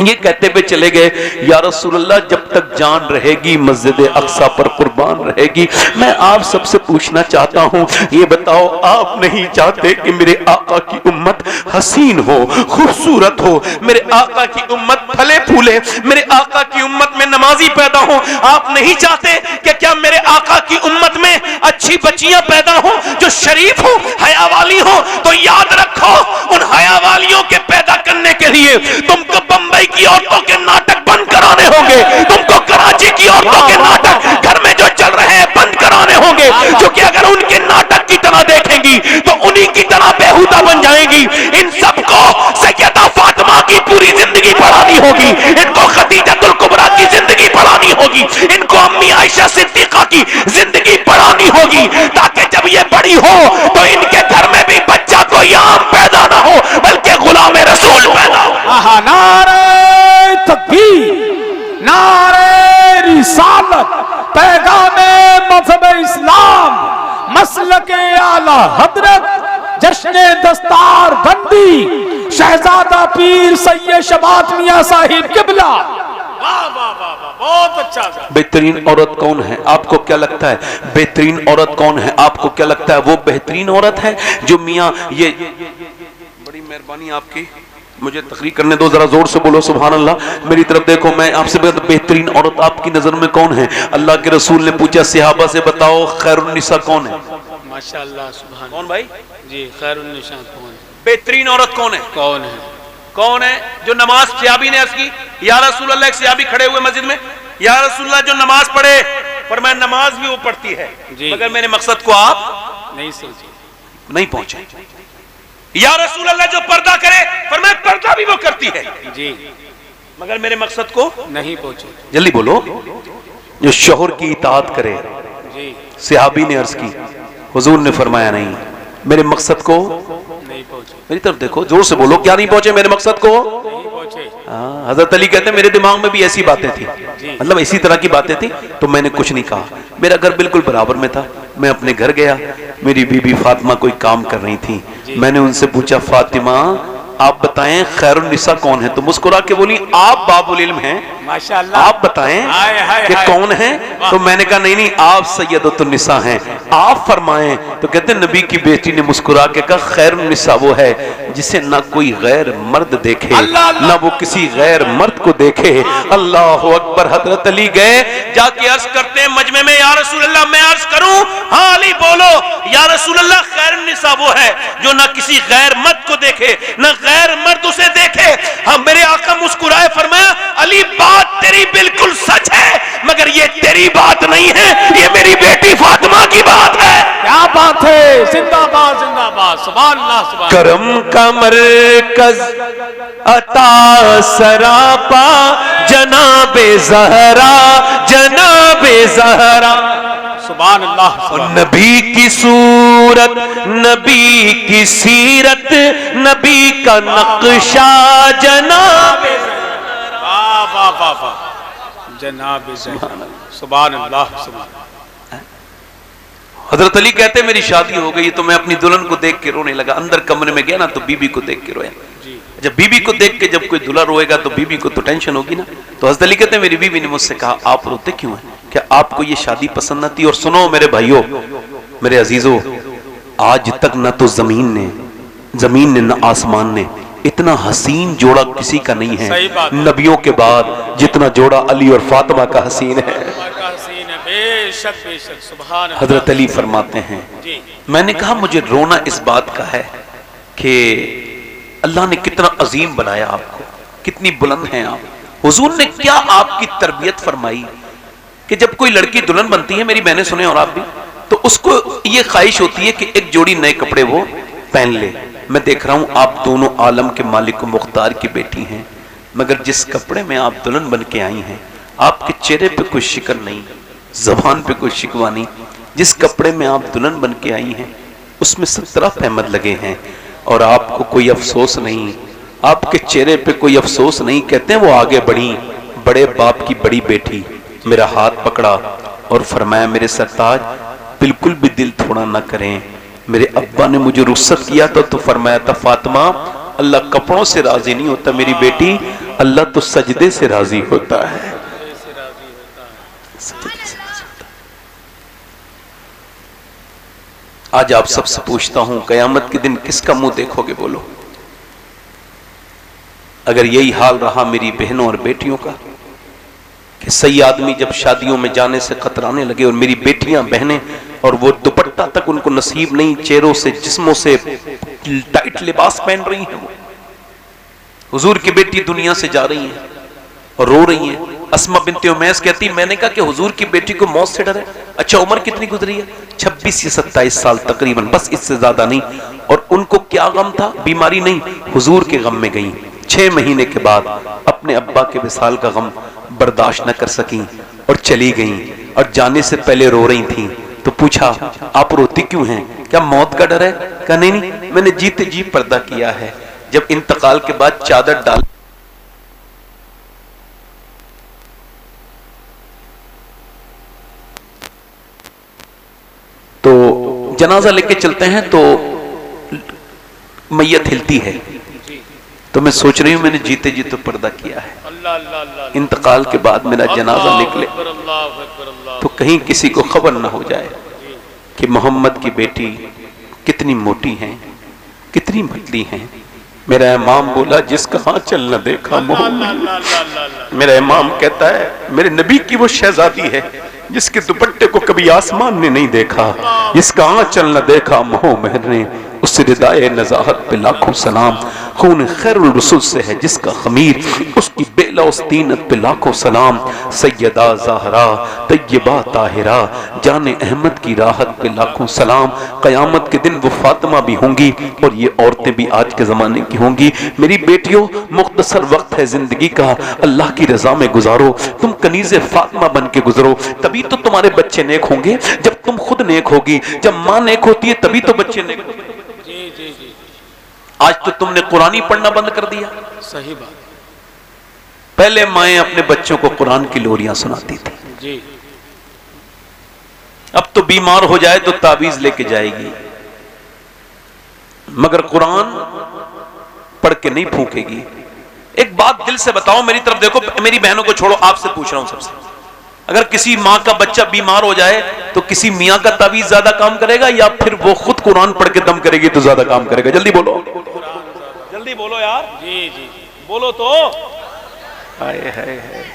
ये कहते हुए चले गए, या रसूलल्लाह जब तक जान रहेगी मस्जिद अक्सा पर कुर्बान रहेगी। मैं आप सबसे पूछना चाहता हूँ, ये बताओ आप नहीं चाहते कि मेरे आका की उम्मत हसीन हो, खूबसूरत हो, मेरे आका की उम्मत फले फूले, मेरे आका की उम्मत में नमाजी पैदा हो? आप नहीं चाहते कि क्या मेरे आका की उम्मत में अच्छी बच्चियां पैदा हो जो शरीफ हो, हया वाली हो, तो याद रखो उन हया वालियों के पैदा करने के लिए तुमको बंबई की औरतों के नाटक बंद कराने होंगे, तुमको कराची की औरतों के नाटक घर में जो चल रहे हैं बंद कराने होंगे, क्योंकि अगर उनके नाटक की तरह देखेंगी तो उन्हीं की तरह बेहुदा बन जाएंगी। इन सबको सैयदा फातिमा की पूरी जिंदगी पढ़ानी होगी, इनको खदीजतुल कुबरा की जिंदगी पढ़ानी होगी, इनको अम्मी आयशा सिद्दीका की जिंदगी पढ़ानी होगी, ताकि जब ये बड़ी हो तो इनके घर में भी बच्चा कोई आम पैदा ना हो बल्कि गुलाम रसूल पैदा हो। नारे तकबीर, नारे रिसालत, पैगामे मज़हब इस्लाम, मसलके आला हजरत, जश्ने दस्तार बंदी शहजादा पीर सैयद शबात मियां साहिब किबला। वाह वाह वाह वाह, बहुत अच्छा। बेहतरीन औरत कौन है आपको क्या लगता है? बेहतरीन औरत कौन है आपको क्या लगता है? वो बेहतरीन औरत है जो मियां ये बड़ी मेहरबानी आपकी, मुझे तकरीर करने दो, जरा जोर से बोलो सुभान अल्लाह। मेरी तरफ देखो, मैं आपसे बेहतरीन औरत आपकी नजर में कौन है? अल्लाह के रसूल ने पूछा सहाबा से, बताओ खैरुन निसा कौन है? माशाअल्लाह सुभान। कौन भाई जी, खैरुन निसा कौन है? बेहतरीन औरत कौन है? कौन है? कौन है? जो नमाज, सहाबी ने अर्ज की, या रसूल अल्लाह, एक सहाबी खड़े हुए मस्जिद में, या रसूल अल्लाह जो नमाज पढ़े, फरमाया नमाज भी वो पढ़ती है मगर मेरे मकसद को आप नहीं सोचे, नहीं पहुंचे। या रसूल अल्लाह जो पर्दा करे, फरमाया पर्दा भी वो करती है जी मगर मेरे मकसद को नहीं पहुंचे। जल्दी बोलो। जो शोहर की इताअत करे, जी सहाबी ने अर्ज की, हुजूर ने फरमाया नहीं, मेरे मकसद को नहीं पहुंचे। मेरी तरफ देखो, जोर से बोलो, क्या नहीं पहुंचे? मेरे मकसद को नहीं पहुंचे। हजरत अली कहते हैं मेरे दिमाग में भी ऐसी बातें थी, मतलब इसी तरह की बातें थी, तो मैंने कुछ नहीं कहा। मेरा घर बिल्कुल बराबर में था, मैं अपने घर गया, मेरी बीबी फातिमा कोई काम कर रही थी, मैंने उनसे पूछा फातिमा आप बताएं खैरुन निसा कौन है? तो मुस्कुरा के बोली आप बाबुल इल्म हैं, माशाअल्लाह, आप बताएं कि कौन है? तो मैंने कहा नहीं नहीं, आप सैयदतुन निसा हैं, आप फरमाएं। तो कहते नबी की बेटी ने मुस्कुरा के कहा खैरुन निसा वो है जिसे ना कोई गैर मर्द देखे, ना वो किसी गैर मर्द को देखे। अल्लाह अकबर। हजरत अली गए, जाके अर्ज करते हैं मजमे में, या रसूल अल्लाह मैं अर्ज करूं? हाँ अली बोलो। या रसूल अल्लाह खैरुन निसा वो है जो ना किसी गैर मर्द को देखे, ना गैर मर्द उसे देखे। हाँ मेरे आका मुस्कुराए, फरमाया अली बात तेरी बिल्कुल सच है मगर ये तेरी बात नहीं है, ये मेरी बेटी फातिमा की बात है। क्या बात है, जिंदाबाद जिंदाबाद, सुभान अल्लाह सुभान। करम का मरकज अता सरापा जनाबे ज़हरा, जनाबे ज़हरा, सुभान अल्लाह। और नबी की सूरत, नबी की सीरत, नबी का नक्शा जनाबे, वाह वाह वाह वाह, जनाब सुभान अल्लाह सुभान। हजरत अली कहते मेरी शादी हो गई तो मैं अपनी दुल्हन को देख के रोने लगा, अंदर कमरे में गया ना तो बीबी को देख के रोया। जब बीबी को देख के जब कोई दूल्हा रोएगा तो बीबी को तो टेंशन होगी ना। तो हजरत अली कहते मेरी बीबी ने मुझसे कहा आप रोते क्यों हैं, क्या आपको ये शादी पसंद न थी? और सुनो मेरे भाइयों, मेरे अजीजों, आज तक न तो जमीन ने न आसमान ने इतना हसीन जोड़ा किसी का नहीं है नबियों के बाद जितना जोड़ा अली और फातिमा का हसीन है। बेशक बेशक, सुभान। हजरत अली फरमाते हैं मैंने कहा मुझे रोना इस बात का है कि अल्लाह ने कितना अजीम बनाया आपको, कितनी बुलंद हैं आप। हुजूर ने क्या आपकी तरबियत फरमाई कि जब कोई लड़की दुल्हन बनती है, मेरी बहनें सुने और आप भी, तो उसको ये ख्वाहिश होती है कि एक जोड़ी नए कपड़े वो पहन ले। मैं देख रहा हूं आप दोनों आलम के मालिक मुख्तार की बेटी हैं, मगर जिस कपड़े में आप दुल्हन बन के आई हैं, आपके चेहरे पे कोई शिकन नहीं, जबान पे कोई शिकवा नहीं। जिस कपड़े में आप दुल्हन बन के आई हैं उसमें 17 अहमद लगे हैं और आपको कोई अफसोस नहीं, आपके चेहरे पे कोई अफसोस नहीं। कहते हैं वो आगे बढ़ी, बड़े बाप की बड़ी बेटी, मेरा हाथ पकड़ा और फरमाया मेरे सरताज बिल्कुल भी दिल थोड़ा ना करें। मेरे अब्बा ने मुझे रुखसत किया था तो फरमाया था फातिमा अल्लाह कपड़ों से राजी नहीं होता मेरी बेटी, अल्लाह तो सजदे से राजी होता है। आज आप सबसे पूछता हूं कयामत के दिन किसका मुंह देखोगे? बोलो। अगर यही हाल रहा मेरी बहनों और बेटियों का कि सही आदमी जब शादियों में जाने से कतराने लगे और मेरी बेटियां बहनें और वो दुपट्टा तक उनको नसीब नहीं, चेहरों से जिस्मों से टाइट लिबास पहन रही हैं। वो हुजूर की बेटी दुनिया से जा रही है और रो रही है। अस्मा बिनते उमैस कहती, मैंने कहा कि हुजूर की बेटी को मौत से डर है। अच्छा, उम्र कितनी गुजरी है? 26 या 27 साल तकरीबन, बस इससे ज्यादा नहीं। और उनको क्या गम था? बीमारी नहीं, हुजूर के गम में गई। 6 महीने के बाद अपने अब्बा के विसाल का गम बर्दाश्त न कर सकी और चली गई। और जाने से पहले रो रही थी। तो पूछा, आप रोती क्यों हैं? क्या मौत का डर है? कहा नहीं, मैंने जीते जी पर्दा किया है। जब इंतकाल के बाद चादर डाल तो जनाजा लेके चलते हैं तो मैयत हिलती है। तो मैं सोच रही हूं मैंने जीते जी तो पर्दा किया है, इंतकाल के बाद मेरा जनाजा निकले तो कहीं किसी को खबर ना हो जाए कि मोहम्मद की बेटी कितनी मोटी हैं, कितनी पतली हैं। मेरा इमाम बोला, जिसका हाथ चल न देखा मोहम्मद। मेरा इमाम कहता है, मेरे नबी की वो शहजादी है जिसके दुपट्टे को कभी आसमान ने नहीं देखा, जिसका आंचल न देखा मोहम्मद ने, उस रिदाए नज़ाहत पे लाखों सलाम। खून खैरुल रसूल से है जिसका खमीर, उसकी बेलौस्तीनत पे लाखों सलाम। सैयदा ज़हरा तय्यबा ताहिरा जाने अहमद की राहत पे लाखों सलाम। क़यामत के दिन वो फातिमा भी होंगी और ये औरतें भी आज के ज़माने की होंगी। मेरी बेटियों, मुख्तसर वक्त है ज़िंदगी का, अल्लाह की रज़ा में गुजारो। तुम कनीज़े फातिमा बन के गुजरो, तभी तो तुम्हारे बच्चे नेक होंगे। जब तुम खुद नेक होगी, जब माँ नेक होती है तभी तो बच्चे नेक होंगे। आज तो तुमने कुरान ही पढ़ना बंद कर दिया। सही बात। पहले माएं अपने बच्चों को कुरान की लोरियां सुनाती थी जी। अब तो बीमार हो जाए तो ताबीज लेके जाएगी, मगर कुरान पढ़ के नहीं फूकेगी। एक बात दिल से बताओ, मेरी तरफ देखो, मेरी बहनों को छोड़ो, आपसे पूछ रहा हूं सबसे, अगर किसी माँ का बच्चा बीमार हो जाए तो किसी मियाँ का ताबीज ज्यादा काम करेगा या फिर वो खुद कुरान पढ़ के दम करेगी तो ज्यादा काम करेगा? जल्दी बोलो, जल्दी बोलो यार। जी जी बोलो तो। हाय हाय हाय,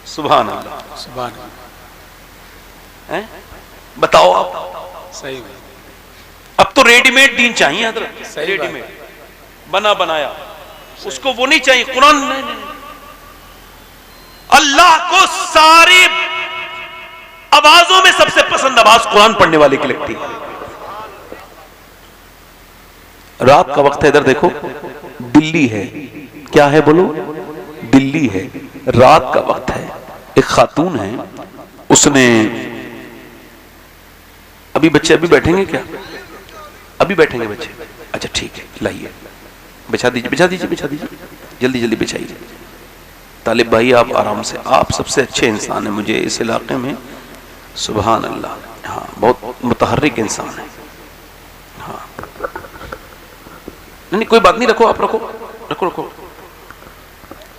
सुभान अल्लाह, सुभान अल्लाह। हैं? बताओ आप। सही बात। अब तो रेडीमेड दीन चाहिए हजरत, सही रेडीमेड बना बनाया, उसको वो नहीं चाहिए कुरान। नहीं। अल्लाह को सारी आवाजों में सबसे पसंद आवाज कुरान पढ़ने वाले की लगती है। रात का वक्त है, इधर देखो, दिल्ली है, क्या है बोलो? दिल्ली है, रात का वक्त है। एक खातून है, उसने अभी बच्चे अभी बैठेंगे क्या? अभी बैठेंगे बच्चे? अच्छा ठीक है, लाइए, बिछा दीजिए, बिछा दीजिए, बिछा दीजिए, जल्दी जल्दी बिछाइए। तालिब भाई, आप आराम से, आप सबसे अच्छे इंसान हैं मुझे इस इलाके में, सुभान अल्लाह। हाँ, बहुत मुतहर्रिक इंसान है। हाँ, नहीं कोई बात नहीं, रखो, आप रखो, रखो रखो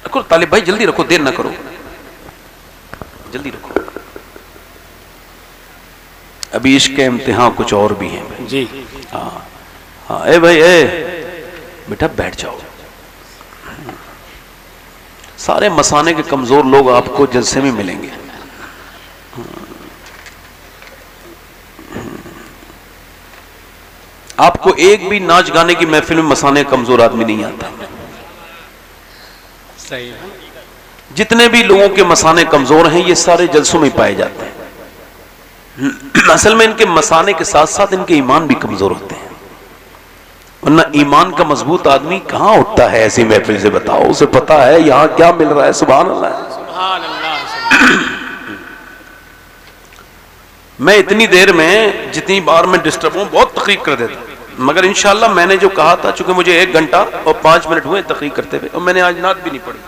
रखो, तालिब भाई जल्दी रखो, देर ना करो, जल्दी रखो। अभी इश्क के इम्तिहान कुछ और भी हैं जी। हाँ हाँ, ए भाई, ए बेटा बैठ जाओ। सारे मसाने के कमजोर लोग आपको जलसे में मिलेंगे। आपको एक भी नाच गाने की महफिल में मसाने कमजोर आदमी नहीं आता। सही है। जितने भी लोगों के मसाने कमजोर हैं ये सारे जलसों में पाए जाते हैं। असल में इनके मसाने के साथ साथ इनके ईमान भी कमजोर होते हैं, वरना ईमान का मजबूत आदमी कहां उठता है ऐसी महफिल से? बताओ, उसे पता है यहां क्या मिल रहा है। सुभान अल्लाह, सुभान अल्लाह। मैं इतनी देर में जितनी बार मैं डिस्टर्ब हूं बहुत तकरीर कर देता, मगर इंशाल्लाह मैंने जो कहा था, चूंकि मुझे 1 घंटा और 5 मिनट हुए तकरीर करते हुए, और मैंने आज नात भी नहीं पढ़ी।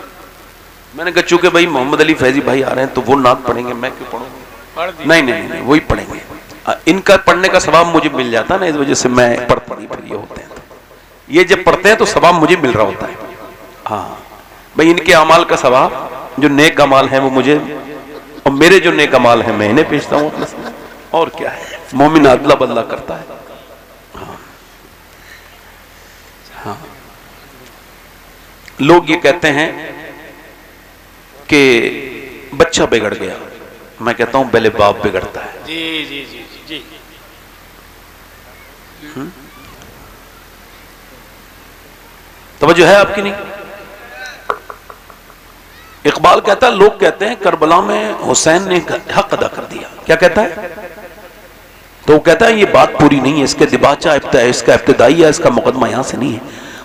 मैंने कहा चूंकि भाई मोहम्मद अली फैजी भाई आ रहे हैं तो वो नात पढ़ेंगे, मैं क्यों पढ़ूंगा? नहीं नहीं नहीं, वही पढ़ेंगे। इनका पढ़ने का सवाब मुझे मिल जाता ना, इस वजह से मैं पढ़ता नहीं। फिर ये होते हैं, ये जब पढ़ते हैं तो सवाब मुझे मिल रहा होता है। हाँ भाई, इनके अमाल का सवाब, जो नेक अमाल है वो मुझे, और मेरे जो नेक अमाल है मैं इन्हें भेजता हूँ अपने साथ। और क्या है, मोमिन अदला बदला करता है। हाँ हाँ, लोग ये कहते हैं कि बच्चा बिगड़ गया, मैं कहता हूं पहले बाप बिगड़ता है। जी जी जी जी जी। तवज्जो है आपकी नहीं? इकबाल कहता है, लोग कहते हैं करबला में हुसैन ने हक अदा कर दिया। क्या कहता है? तो वो कहता है ये बात पूरी नहीं है, इसके दिबाचा इसका इब्तिदाई है, इसका मुकदमा यहां से नहीं है।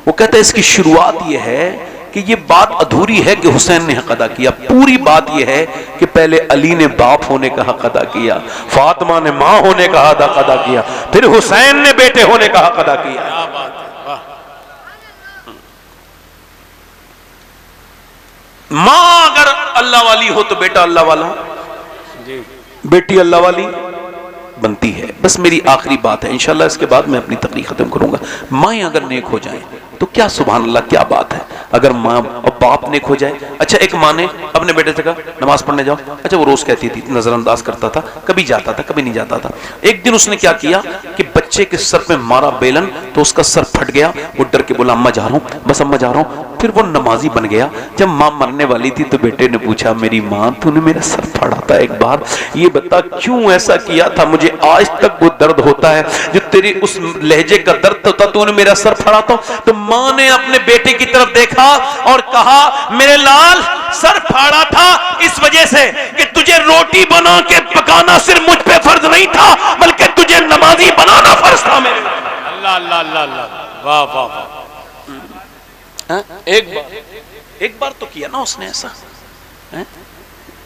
वो कहता है इसकी शुरुआत ये है कि ये बात अधूरी है कि हुसैन ने हक अदा किया। पूरी बात ये है कि पहले अली ने बाप होने का हक अदा किया, फातिमा ने मां होने का हक अदा किया, फिर हुसैन ने बेटे होने का हक अदा किया। क्या बात है, वाह। मां अगर अल्लाह वाली हो तो बेटा अल्लाह वाला, जी बेटी अल्लाह वाली बनती है। बस मेरी आखिरी बात है, इंशाल्लाह इसके बाद मैं अपनी तकरीर खत्म करूंगा। माएँ अगर नेक हो जाएं तो क्या सुभान अल्लाह, क्या बात है। अगर माँ और बाप नेक हो जाए। अच्छा, एक माँ ने अपने बेटे से कहा नमाज पढ़ने जाओ। अच्छा, वो रोज कहती थी, नजरअंदाज करता था, कभी जाता था कभी नहीं जाता था। एक दिन उसने क्या किया कि बच्चे के सर पे मारा बेलन, तो उसका सर फट गया। वो डर के बोला अम्मा जा रहा हूँ, बस अम्मा जा रहा हूँ। फिर वो नमाजी बन गया। जब माँ मरने वाली थी तो बेटे ने पूछा, मेरी माँ तूने मेरा सर फाड़ा था एक बार, ये बता क्यों ऐसा किया था, मुझे आज तक वो दर्द होता है जो तेरी उस लहजे का दर्द होता, तूने मेरा सर फाड़ा था। तो माँ ने अपने बेटे की तरफ देखा और कहा, मेरे लाल सर फाड़ा था इस वजह से कि तुझे रोटी बना के पकाना सिर्फ मुझ पे फर्ज नहीं था, बल्कि तुझे नमाजी बनाना फर्ज था मेरे। अल्लाह अल्लाह अल्लाह अल्लाह, वाह वाह वाह। एक बार तो किया ना उसने ऐसा।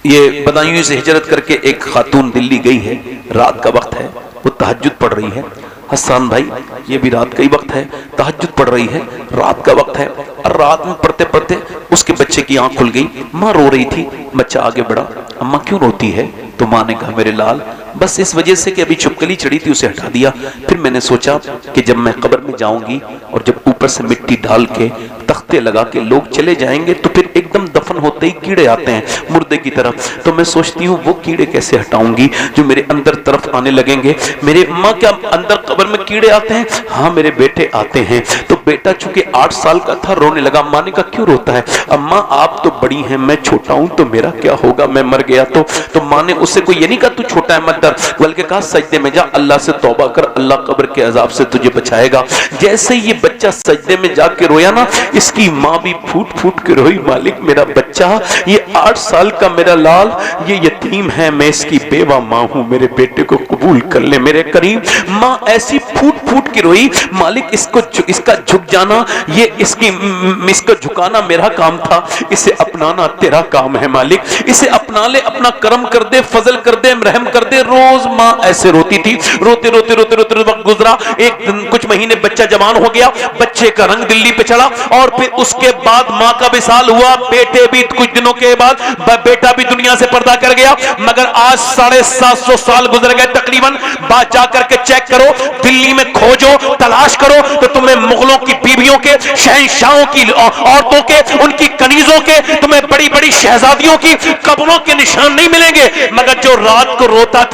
ये बदायूं से हिजरत करके एक खातून दिल्ली गई है, रात का वक्त है, वो तहज्जुद पढ़ रही है। हसन भाई, ये भी रात का ही वक्त है, तहज्जुद पढ़ रही है, रात का वक्त है। और रात में पढ़ते पढ़ते उसके बच्चे की आंख खुल गई। माँ रो रही थी, बच्चा आगे बढ़ा, अम्मा क्यों रोती है? तो माँ ने कहा, मेरे लाल बस इस वजह से कि अभी छुपकली चढ़ी थी उसे हटा दिया। फिर मैंने सोचा कि जब मैं कब्र में जाऊंगी और जब ऊपर से मिट्टी डाल के तख्ते लगा के लोग चले जाएंगे तो फिर एकदम दफन होते ही कीड़े आते हैं मुर्दे की तरफ, तो मैं सोचती हूँ वो कीड़े कैसे हटाऊंगी जो मेरे अंदर तरफ आने लगेंगे। मेरे अम्मा, क्या अंदर कब्र में कीड़े आते हैं? हाँ मेरे बेटे आते हैं। तो बेटा चूंकि 8 साल का था, रोने लगा। माँ ने कहा क्यों रोता है? अम्मा आप तो बड़ी हैं, मैं छोटा हूं तो मेरा क्या होगा, मैं मर गया तो माँ ने उससे कोई ये नहीं कहा तू छोटा है मत डर, बल्कि कहा सजदे में जा, अल्लाह से तौबा कर, अल्लाह कब्र के अजाब से तुझे बचाएगा। जैसे ही ये बच्चा सजदे में जाके रोया ना, इसकी माँ भी फूट फूट के रोई, मालिक मेरा बच्चा, ये 8 साल का मेरा लाल, ये यतीम है, मैं इसकी बेवा माँ हूं, मेरे बेटे को कबूल कर ले मेरे करीम। माँ ऐसी फूट फूट के रोई, मालिक इसका झुक जाना, ये इसको झुकाना मेरा काम था, इसे अपनाना तेरा काम है मालिक, इसे अपना ले, अपना करम कर दे, फजल कर दे, रहम कर दे। रोज माँ ऐसे रोती थी। रोते रोते रोते रोते वक्त गुजरा, एक दिन कुछ महीने बच्चा जवान हो गया, बच्चे का रंग दिल्ली पे चढ़ा और फिर उसके बाद माँ का विसाल हुआ। बेटे भी कुछ दिनों के बाद बेटा भी दुनिया से पर्दा कर गया। मगर आज 750 साल गुजर गए तकरीबन। बात जाकर के चेक करो, दिल्ली में खोजो, तलाश करो तो तुम्हें मुगलों की बीवियों के, शहंशाहों की औरतों के, उनकी कनीजों के, तुम्हें बड़ी बड़ी शहजादियों की कब्रों के निशान नहीं मिलेंगे। मगर जो रात को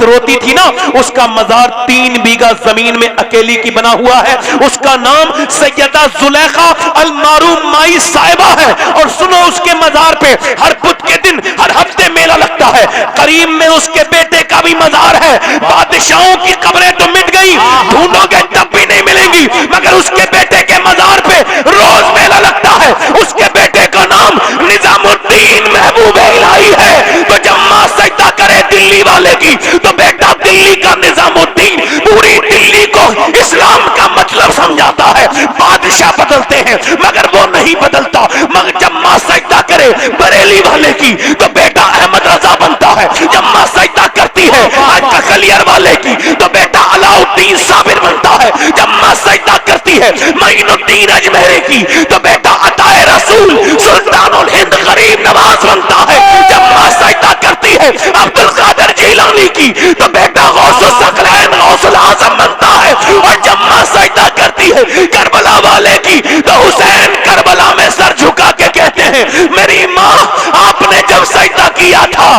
रोती थी ना, उसका मजार 3 बीघा जमीन में अकेली की बना हुआ है। उसका नाम सैयदा जुलेखा अल मारूम माई साहिबा है। और सुनो, उसके मजार पे हर बुध के दिन हर हफ्ते मेला लगता है। करीम में उसके बेटे का भी मजार है। बादशाहों की कब्रें तो मिट गई, ढूंढोगे तब भी नहीं मिलेंगी, मगर उसके बेटे के मजार पे रोज मेला लगता है। उसके बेटे का नाम निजामुद्दीन महबूब इलाही है। तो जब मां सजदा करे दिल्ली वाले की, तो बेटा दिल्ली का निजामुद्दीन पूरी दिल्ली को इस्लाम का मतलब समझाता है। बादशाह बदलते हैं मगर वो नहीं बदलता। मगर जब मां सजदा करे बरेली वाले की, तो बेटा अहमद रजा बनता है। जब मां सजदा करती है आज ककलियर वाले की, तो बेटा अलाउद्दीन साबिर बनता है। जब मां सजदा करती है मोइनुद्दीन अजमेरी की, तो बेटा अताए रसूल सुल्तानुल हिंद गरीब नवाज बनता है। जब मां सजदा करती है अब्दुल कादिर जिलानी की, तो बेटा गौसुल सकलैन गौसुल आजम बनता है। और जब मां सजदा करती है करबला वाले की, तो हुसैन करबला में सर झुका के कहते हैं, मेरी माँ आपने जब सजदा किया था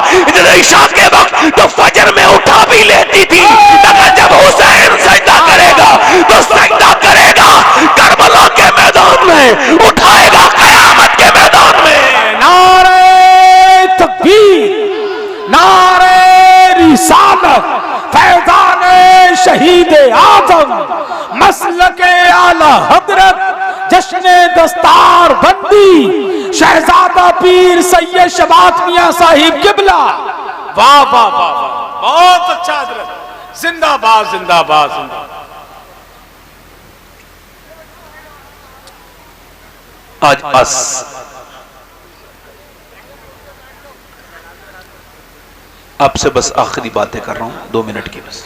ईशा के वक्त, तो फजर में उठा भी लेती थी, मगर जब हुसैन सजदा करेगा तो सजदा करेगा करबला के मैदान में, उठाएगा कयामत के मैदान में। नारे तकबीर, नारे शहीद आजम, मसलके आला हजरत, जश्ने दस्तार बंदी शहजादा पीर सैयद शबात मियां साहिब किबला। वाह वाह वाह वाह, बहुत अच्छा हजरत, जिंदाबाद जिंदाबाद जिंदाबाद। आज आपसे बस आखिरी बातें कर रहा हूं, 2 मिनट की बस।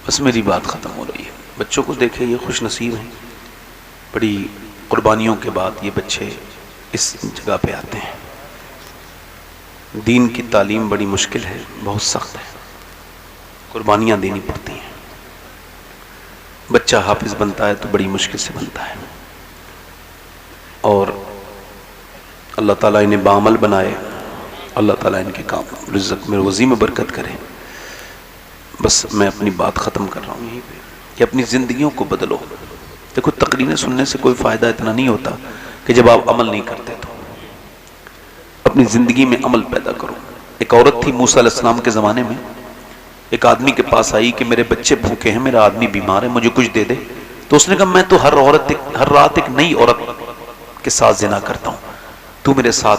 बस मेरी बात खत्म हो रही है। बच्चों को देखे, ये खुश नसीब हैं, बड़ी कुर्बानियों के बाद ये बच्चे इस जगह पे आते हैं। दीन की तालीम बड़ी मुश्किल है, बहुत सख्त है, कुर्बानियाँ देनी पड़ती हैं। बच्चा हाफिज बनता है तो बड़ी मुश्किल से बनता है, और अल्लाह ताला इन्हें बामल बनाए, अल्लाह ताला इनके काम रिज़्क़ में रोज़ी में बरकत करे। बस मैं अपनी बात ख़त्म कर रहा हूँ यहीं पे कि अपनी ज़िंदगियों को बदलो। देखो, तकरीरें सुनने से कोई फ़ायदा इतना नहीं होता कि जब आप अमल नहीं करते तो अपनी ज़िंदगी में अमल पैदा करो। एक औरत थी मूसा अलैहिस्सलाम के ज़माने में, एक आदमी के पास आई कि मेरे बच्चे भूखे हैं, मेरा आदमी बीमार है, मुझे कुछ दे दे। तो उसने कहा, मैं तो हर रात एक नई औरत के साथ ज़िना करता हूँ, तू मेरे साथ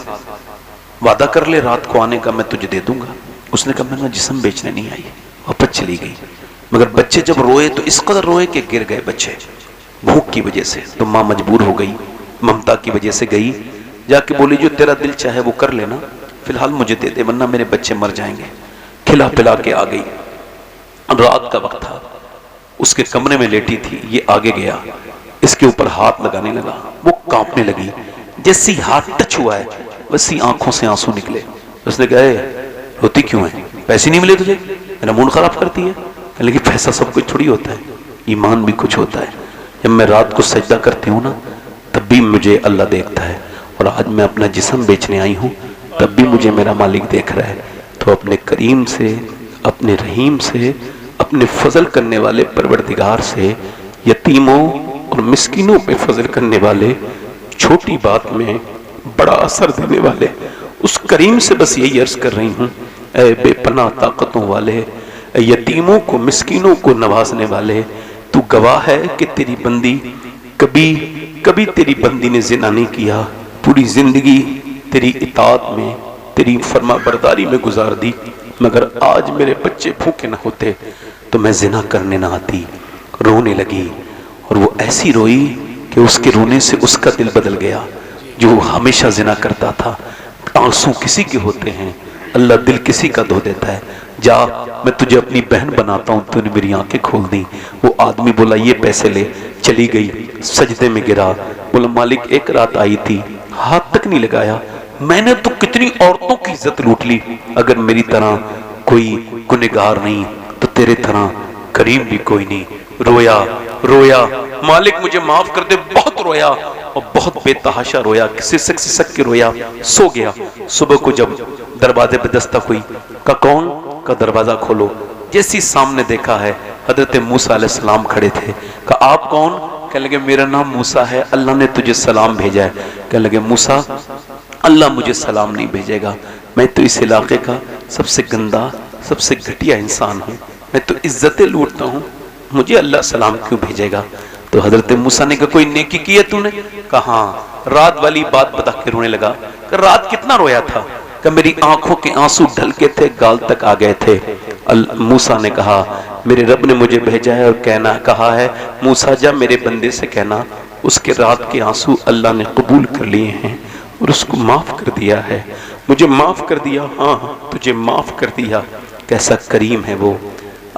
वादा कर ले रात को आने का, मैं तुझे दे दूंगा। उसने कहा, मैं जिस्म बेचने नहीं आई, वापस चली गई। मगर बच्चे जब रोए तो इस कदर रोए कि गिर गए बच्चे भूख की वजह से। तो माँ मजबूर हो गई, ममता की वजह से गई, जाके बोली जो तेरा दिल चाहे वो कर लेना, फिलहाल मुझे दे दे वरना मेरे बच्चे मर जाएंगे। खिला पिला के आ गई। रात का वक्त था, उसके कमरे में लेटी थी, ये आगे गया, इसके ऊपर हाथ लगाने लगा, वो कांपने लगी। जैसी हाथ टच हुआ है वैसी आंखों से आंसू निकले। उसने कहा, रोती क्यों है, पैसे नहीं मिले तुझे, मेरा मूड खराब करती है। लेकिन पैसा सब कुछ थोड़ी होता है, ईमान भी कुछ होता है। जब मैं रात को सजदा करती हूँ ना, तब भी मुझे अल्लाह देखता है, और आज मैं अपना जिस्म बेचने आई हूँ तब भी मुझे मेरा मालिक देख रहा है। तो अपने करीम से, अपने रहीम से, अपने फजल करने वाले परवरदिगार से, यतीमों और मिस्किनों पे फजल करने वाले, छोटी बात में बड़ा असर देने वाले उस करीम से बस यही अर्ज कर रही हूँ, ऐ बेपनाह ताकतों वाले, यतीमों को मिस्किनों को नवाजने वाले, तू गवाह है कि तेरी बंदी कभी तेरी बंदी ने जिना नहीं किया, पूरी जिंदगी तेरी इताअत में, तेरी फरमा बरदारी में गुजार दी। मगर आज मेरे बच्चे भूखे न होते तो मैं जिना करने ना आती। रोने लगी, और वो ऐसी रोई कि उसके रोने से उसका दिल बदल गया। जो हमेशा जिना करता था, आंसू किसी के होते हैं, अल्लाह दिल किसी का धो देता है। जा, मैं तुझे अपनी बहन बनाता हूँ, तूने मेरी आंखें खोल दी। वो आदमी बोला, ये पैसे ले। चली गई, सजदे में गिरा, बोला, मालिक एक रात आई थी, हाथ तक नहीं लगाया, मैंने तो कितनी औरतों की इज्जत लूट ली। अगर मेरी तरह कोई गुनहगार नहीं तो तेरे तरह करीम भी कोई नहीं। रोया रोया, मालिक मुझे माफ कर दे। बहुत रोया और बहुत बेतहाशा रोया, सिसक के रोया, सो गया। सुबह को जब दरवाजे पे दस्तक हुई, का कौन, का दरवाजा खोलो। जैसी सामने देखा है हजरत मूसा अलैहिस्सलाम खड़े थे। का आप कौन? कहने लगे, मेरा नाम मूसा है, अल्लाह ने तुझे सलाम भेजा है। कहने लगे, मूसा, अल्लाह मुझे सलाम नहीं भेजेगा, मैं तो इस इलाके का सबसे गंदा, सबसे घटिया इंसान हूँ, मैं तो इज्जतें लूटता हूँ, मुझे अल्लाह सलाम क्यों भेजेगा। तो हजरत मूसा ने कहा, कोई नेकी की है तूने? कहा, रात वाली बात बता के रोने लगा। रात कितना रोया था? कि मेरी आंखों के आंसू ढल के थे, गाल तक आ गए थे। मूसा ने कहा, मेरे रब ने मुझे भेजा है और कहा है, मूसा जा मेरे बंदे से कहना उसके रात के आंसू अल्लाह ने कबूल कर लिए हैं और उसको माफ कर दिया है। मुझे माफ कर दिया, हाँ तुझे माफ कर दिया। कैसा करीम है वो।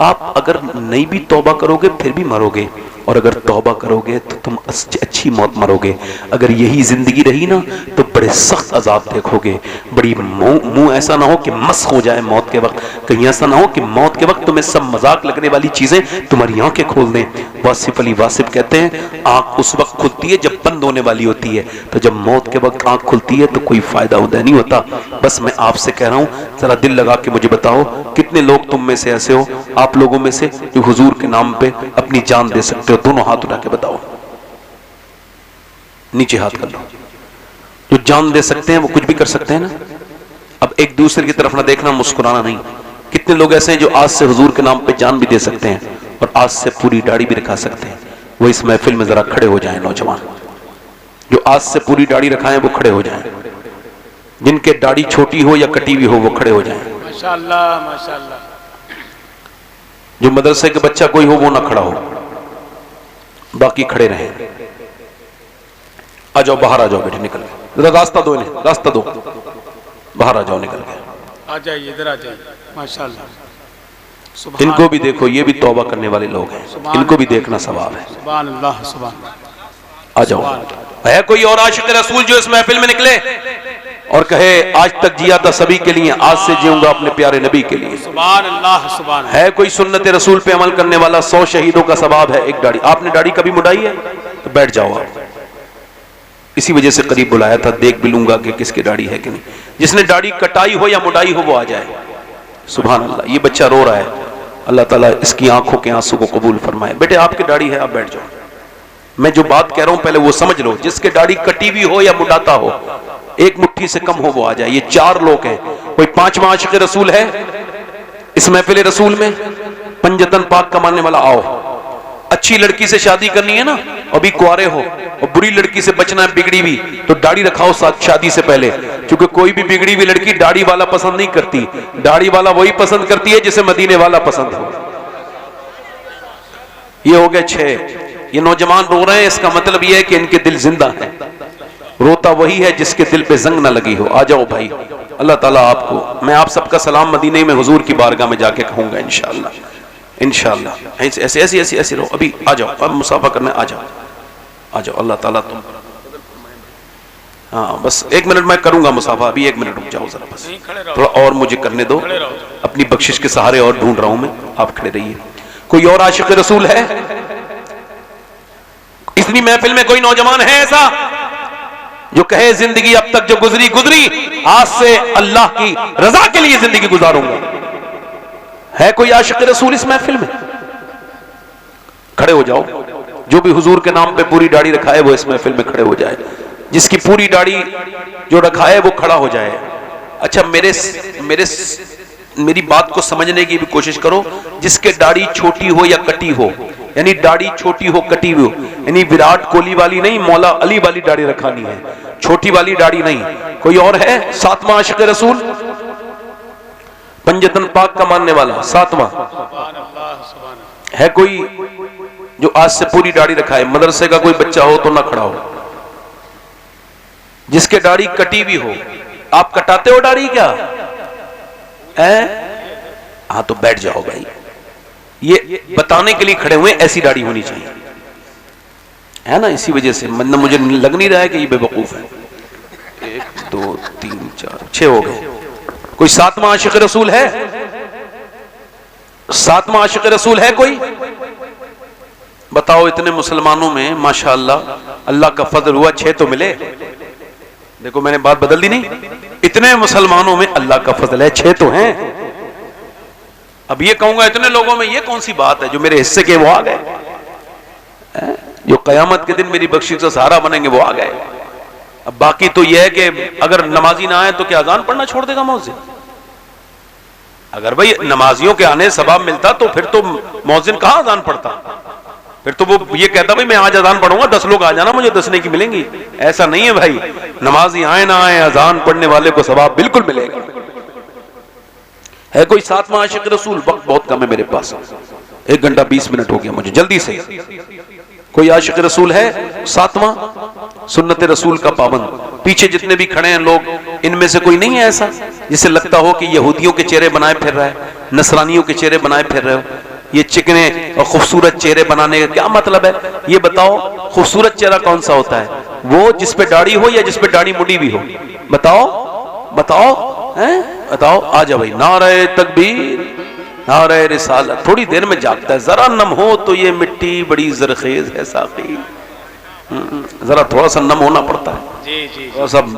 आप अगर नहीं भी तौबा करोगे फिर भी मरोगे, और अगर तौबा करोगे तो तुम अच्छी मौत मरोगे। अगर यही जिंदगी रही ना तो बड़े सख्त अजाब देखोगे। बड़ी मुंह ऐसा ना हो कि मस हो जाए मौत के वक्त, कहीं ऐसा ना हो कि मौत के वक्त तुम्हें सब मजाक लगने वाली चीजें तुम्हारी आंखें खोल दें। वासिफ अली वासिफ कहते हैं आंख उस वक्त खुलती है जब बंद होने वाली होती है, तो जब मौत के वक्त आंख खुलती है तो कोई फायदा उदय नहीं होता। बस मैं आपसे कह रहा हूं जरा दिल लगा के मुझे बताओ कितने लोग तुम में से ऐसे हो, आप लोगों में से जो हुजूर के नाम पे अपनी जान दे सकते हो? दोनों हाथ उठा के बताओ, नीचे हाथ कर लो। जो जान दे सकते हैं वो कुछ भी कर सकते हैं ना। अब एक दूसरे की तरफ ना देखना, मुस्कुराना नहीं। कितने लोग ऐसे हैं जो आज से हुजूर के नाम पे जान भी दे सकते हैं और आज से पूरी दाढ़ी भी रखा सकते हैं? वो इस महफिल में जरा खड़े हो जाएं। नौजवान जो आज से पूरी दाढ़ी रखाएं वो खड़े हो जाएं। जिनके दाढ़ी छोटी हो या कटी हुई हो वो खड़े हो जाएं। माशाअल्लाह माशाअल्लाह। जो मदरसे के बच्चा कोई हो वो ना खड़ा हो, बाकी खड़े रहें। आ जाओ, बाहर आ जाओ बेटे, निकल गए। रास्ता दो इन्हें, रास्ता दो, बाहर आ जाओ, निकल गए। आ जाइए, इधर आ जाइए। माशाअल्लाह। इनको भी देखो, ये भी तौबा करने वाले लोग हैं, इनको भी देखना सवाब है। सुभान अल्लाह सुभान। आ जाओ। है कोई और आशिक रसूल जो इस महफिल में निकले और कहे आज तक जिया था सभी के लिए, आज से जीऊंगा अपने प्यारे नबी के लिए? सुभान अल्लाह सुभान। है कोई सुन्नत रसूल पे अमल करने वाला? 100 शहीदों का सवाब है एक दाढ़ी। आपने दाढ़ी कभी मुड़ाई है? तो बैठ जाओ आप। इसी वजह से करीब बुलाया था, देख भी लूंगा कि किसकी दाढ़ी है कि नहीं। जिसने दाढ़ी कटाई हो या मुड़ाई हो वो आ जाए। सुभान अल्लाह। ये बच्चा रो रहा है, अल्लाह ताला इसकी आंखों के आंसू को कबूल फरमाए। बेटे आपकी दाढ़ी है, आप बैठ जाओ। मैं जो बात कह रहा हूं पहले वो समझ लो। जिसके दाढ़ी कटी हुई हो या मुड़ाता हो, एक मुट्ठी से कम हो वो आ जाए। ये 4 लोग हैं। कोई 5वां आशिक रसूल है इस महफिल रसूल में? पंजतन पाक कमाने वाला आओ। अच्छी लड़की से शादी करनी है ना, अभी कुआरे हो, और बुरी लड़की से बचना है, बिगड़ी हुई, तो दाढ़ी रखाओ साथ शादी से पहले। क्योंकि कोई भी बिगड़ी हुई लड़की दाढ़ी वाला पसंद नहीं करती। दाढ़ी वाला वही पसंद करती है जिसे मदीने वाला पसंद हो। ये हो गए 6। ये नौजवान रो रहे हैं, इसका मतलब यह है कि इनके दिल जिंदा है। रोता वही है जिसके दिल पे जंग ना लगी हो। आ जाओ भाई। अल्लाह ताला आपको, मैं आप सबका सलाम मदीने में हुजूर की बारगाह में जाके कहूंगा इंशाअल्लाह। इंशाअल्लाह ऐसे ऐसे ऐसे ऐसे रहो। अभी आ जाओ, अब मुसाफा करने आ जाओ, आ जाओ। अल्लाह ताला तुम, हाँ बस 1 मिनट मैं करूंगा मुसाफा। अभी 1 मिनट रुक जाओ जरा, बस थोड़ा और मुझे करने दो। अपनी बख्शिश के सहारे और ढूंढ रहा हूं मैं, आप खड़े रहिए। कोई और आशिक रसूल है इतनी महफिल में? कोई नौजवान है ऐसा जो कहे जिंदगी अब तक जो गुजरी गुजरी, आज से अल्लाह की रजा के लिए जिंदगी गुजारूंगा? है कोई आशिक रसूल इस महफिल में? खड़े हो जाओ। जो भी हुजूर के नाम पे पूरी दाढ़ी रखा है वो इस महफिल में खड़े हो जाए। जिसकी पूरी दाढ़ी जो रखा है वो खड़ा हो जाए। अच्छा मेरी बात को समझने की भी कोशिश करो। जिसके दाढ़ी छोटी हो या कटी हो, यानी दाढ़ी छोटी हो कटी हुई हो, यानी विराट कोहली वाली नहीं, मौला अली वाली दाढ़ी रखानी है, छोटी वाली दाढ़ी नहीं। कोई और है 7वां आशिक रसूल? पंजतन पाक का मानने वाला 7वां है कोई जो आज से पूरी दाढ़ी रखाए? मदरसे का कोई बच्चा हो तो ना खड़ा हो। जिसके दाढ़ी कटी हुई हो। आप कटाते हो दाढ़ी क्या? हाँ तो बैठ जाओ भाई। ये बताने के लिए खड़े हुए ऐसी दाढ़ी होनी चाहिए, है ना? इसी वजह से मतलब मुझे लग नहीं रहा है कि ये बेवकूफ है। 1 2 3 4 6 हो गए। कोई 7वां आशिक रसूल है? 7वां आशिक रसूल है कोई? बताओ। इतने मुसलमानों में माशाअल्लाह अल्लाह का फजल हुआ 6 तो मिले। देखो मैंने बात बदल दी नहीं? इतने मुसलमानों में अल्लाह का फजल है, 6 तो हैं। अब ये कहूंगा इतने लोगों में ये कौन सी बात है जो मेरे हिस्से के वो आ गए, जो कयामत के दिन मेरी बख्शिश का सहारा बनेंगे वो आ गए। अब बाकी तो यह है कि अगर नमाजी ना आए तो क्या अजान पढ़ना छोड़ देगा मौजिन? अगर भाई नमाजियों के आने सवाब मिलता तो फिर तो मौजिन कहां अजान पढ़ता? फिर तो वो ये कहता भाई मैं आज अजान पढ़ूंगा, 10 लोग आ जाना, मुझे 10 नेकी मिलेंगी। ऐसा नहीं है भाई। नमाजी आए ना आए, अजान पढ़ने वाले को सवाब बिल्कुल मिलेगा। है कोई 7वां आशिक रसूल? वक्त बहुत कम है मेरे पास, 1 घंटा 20 मिनट हो गया मुझे, जल्दी से। कोई आशिक रसूल है 7वां? सुन्नत रसूल का पाबंद। पीछे जितने भी खड़े हैं लोग, इनमें से कोई नहीं है ऐसा जिसे लगता हो कि यहूदियों के चेहरे बनाए फिर रहा है, नसरानियों के चेहरे बनाए फिर रहे हो? ये चिकने और खूबसूरत चेहरे बनाने का क्या मतलब है? ये बताओ, खूबसूरत चेहरा कौन सा होता है? वो जिस पे दाढ़ी हो या जिस पे दाढ़ी मुड़ी भी हो? बताओ बताओ, हैं? बताओ, आ जाओ भाई। नारे तकबीर, नारे रिसालत। थोड़ी देर में जागता है, जरा नम हो तो ये मिट्टी बड़ी जरखेज है साकी। जरा थोड़ा सा नम होना पड़ता है, जी जी, थोड़ा सा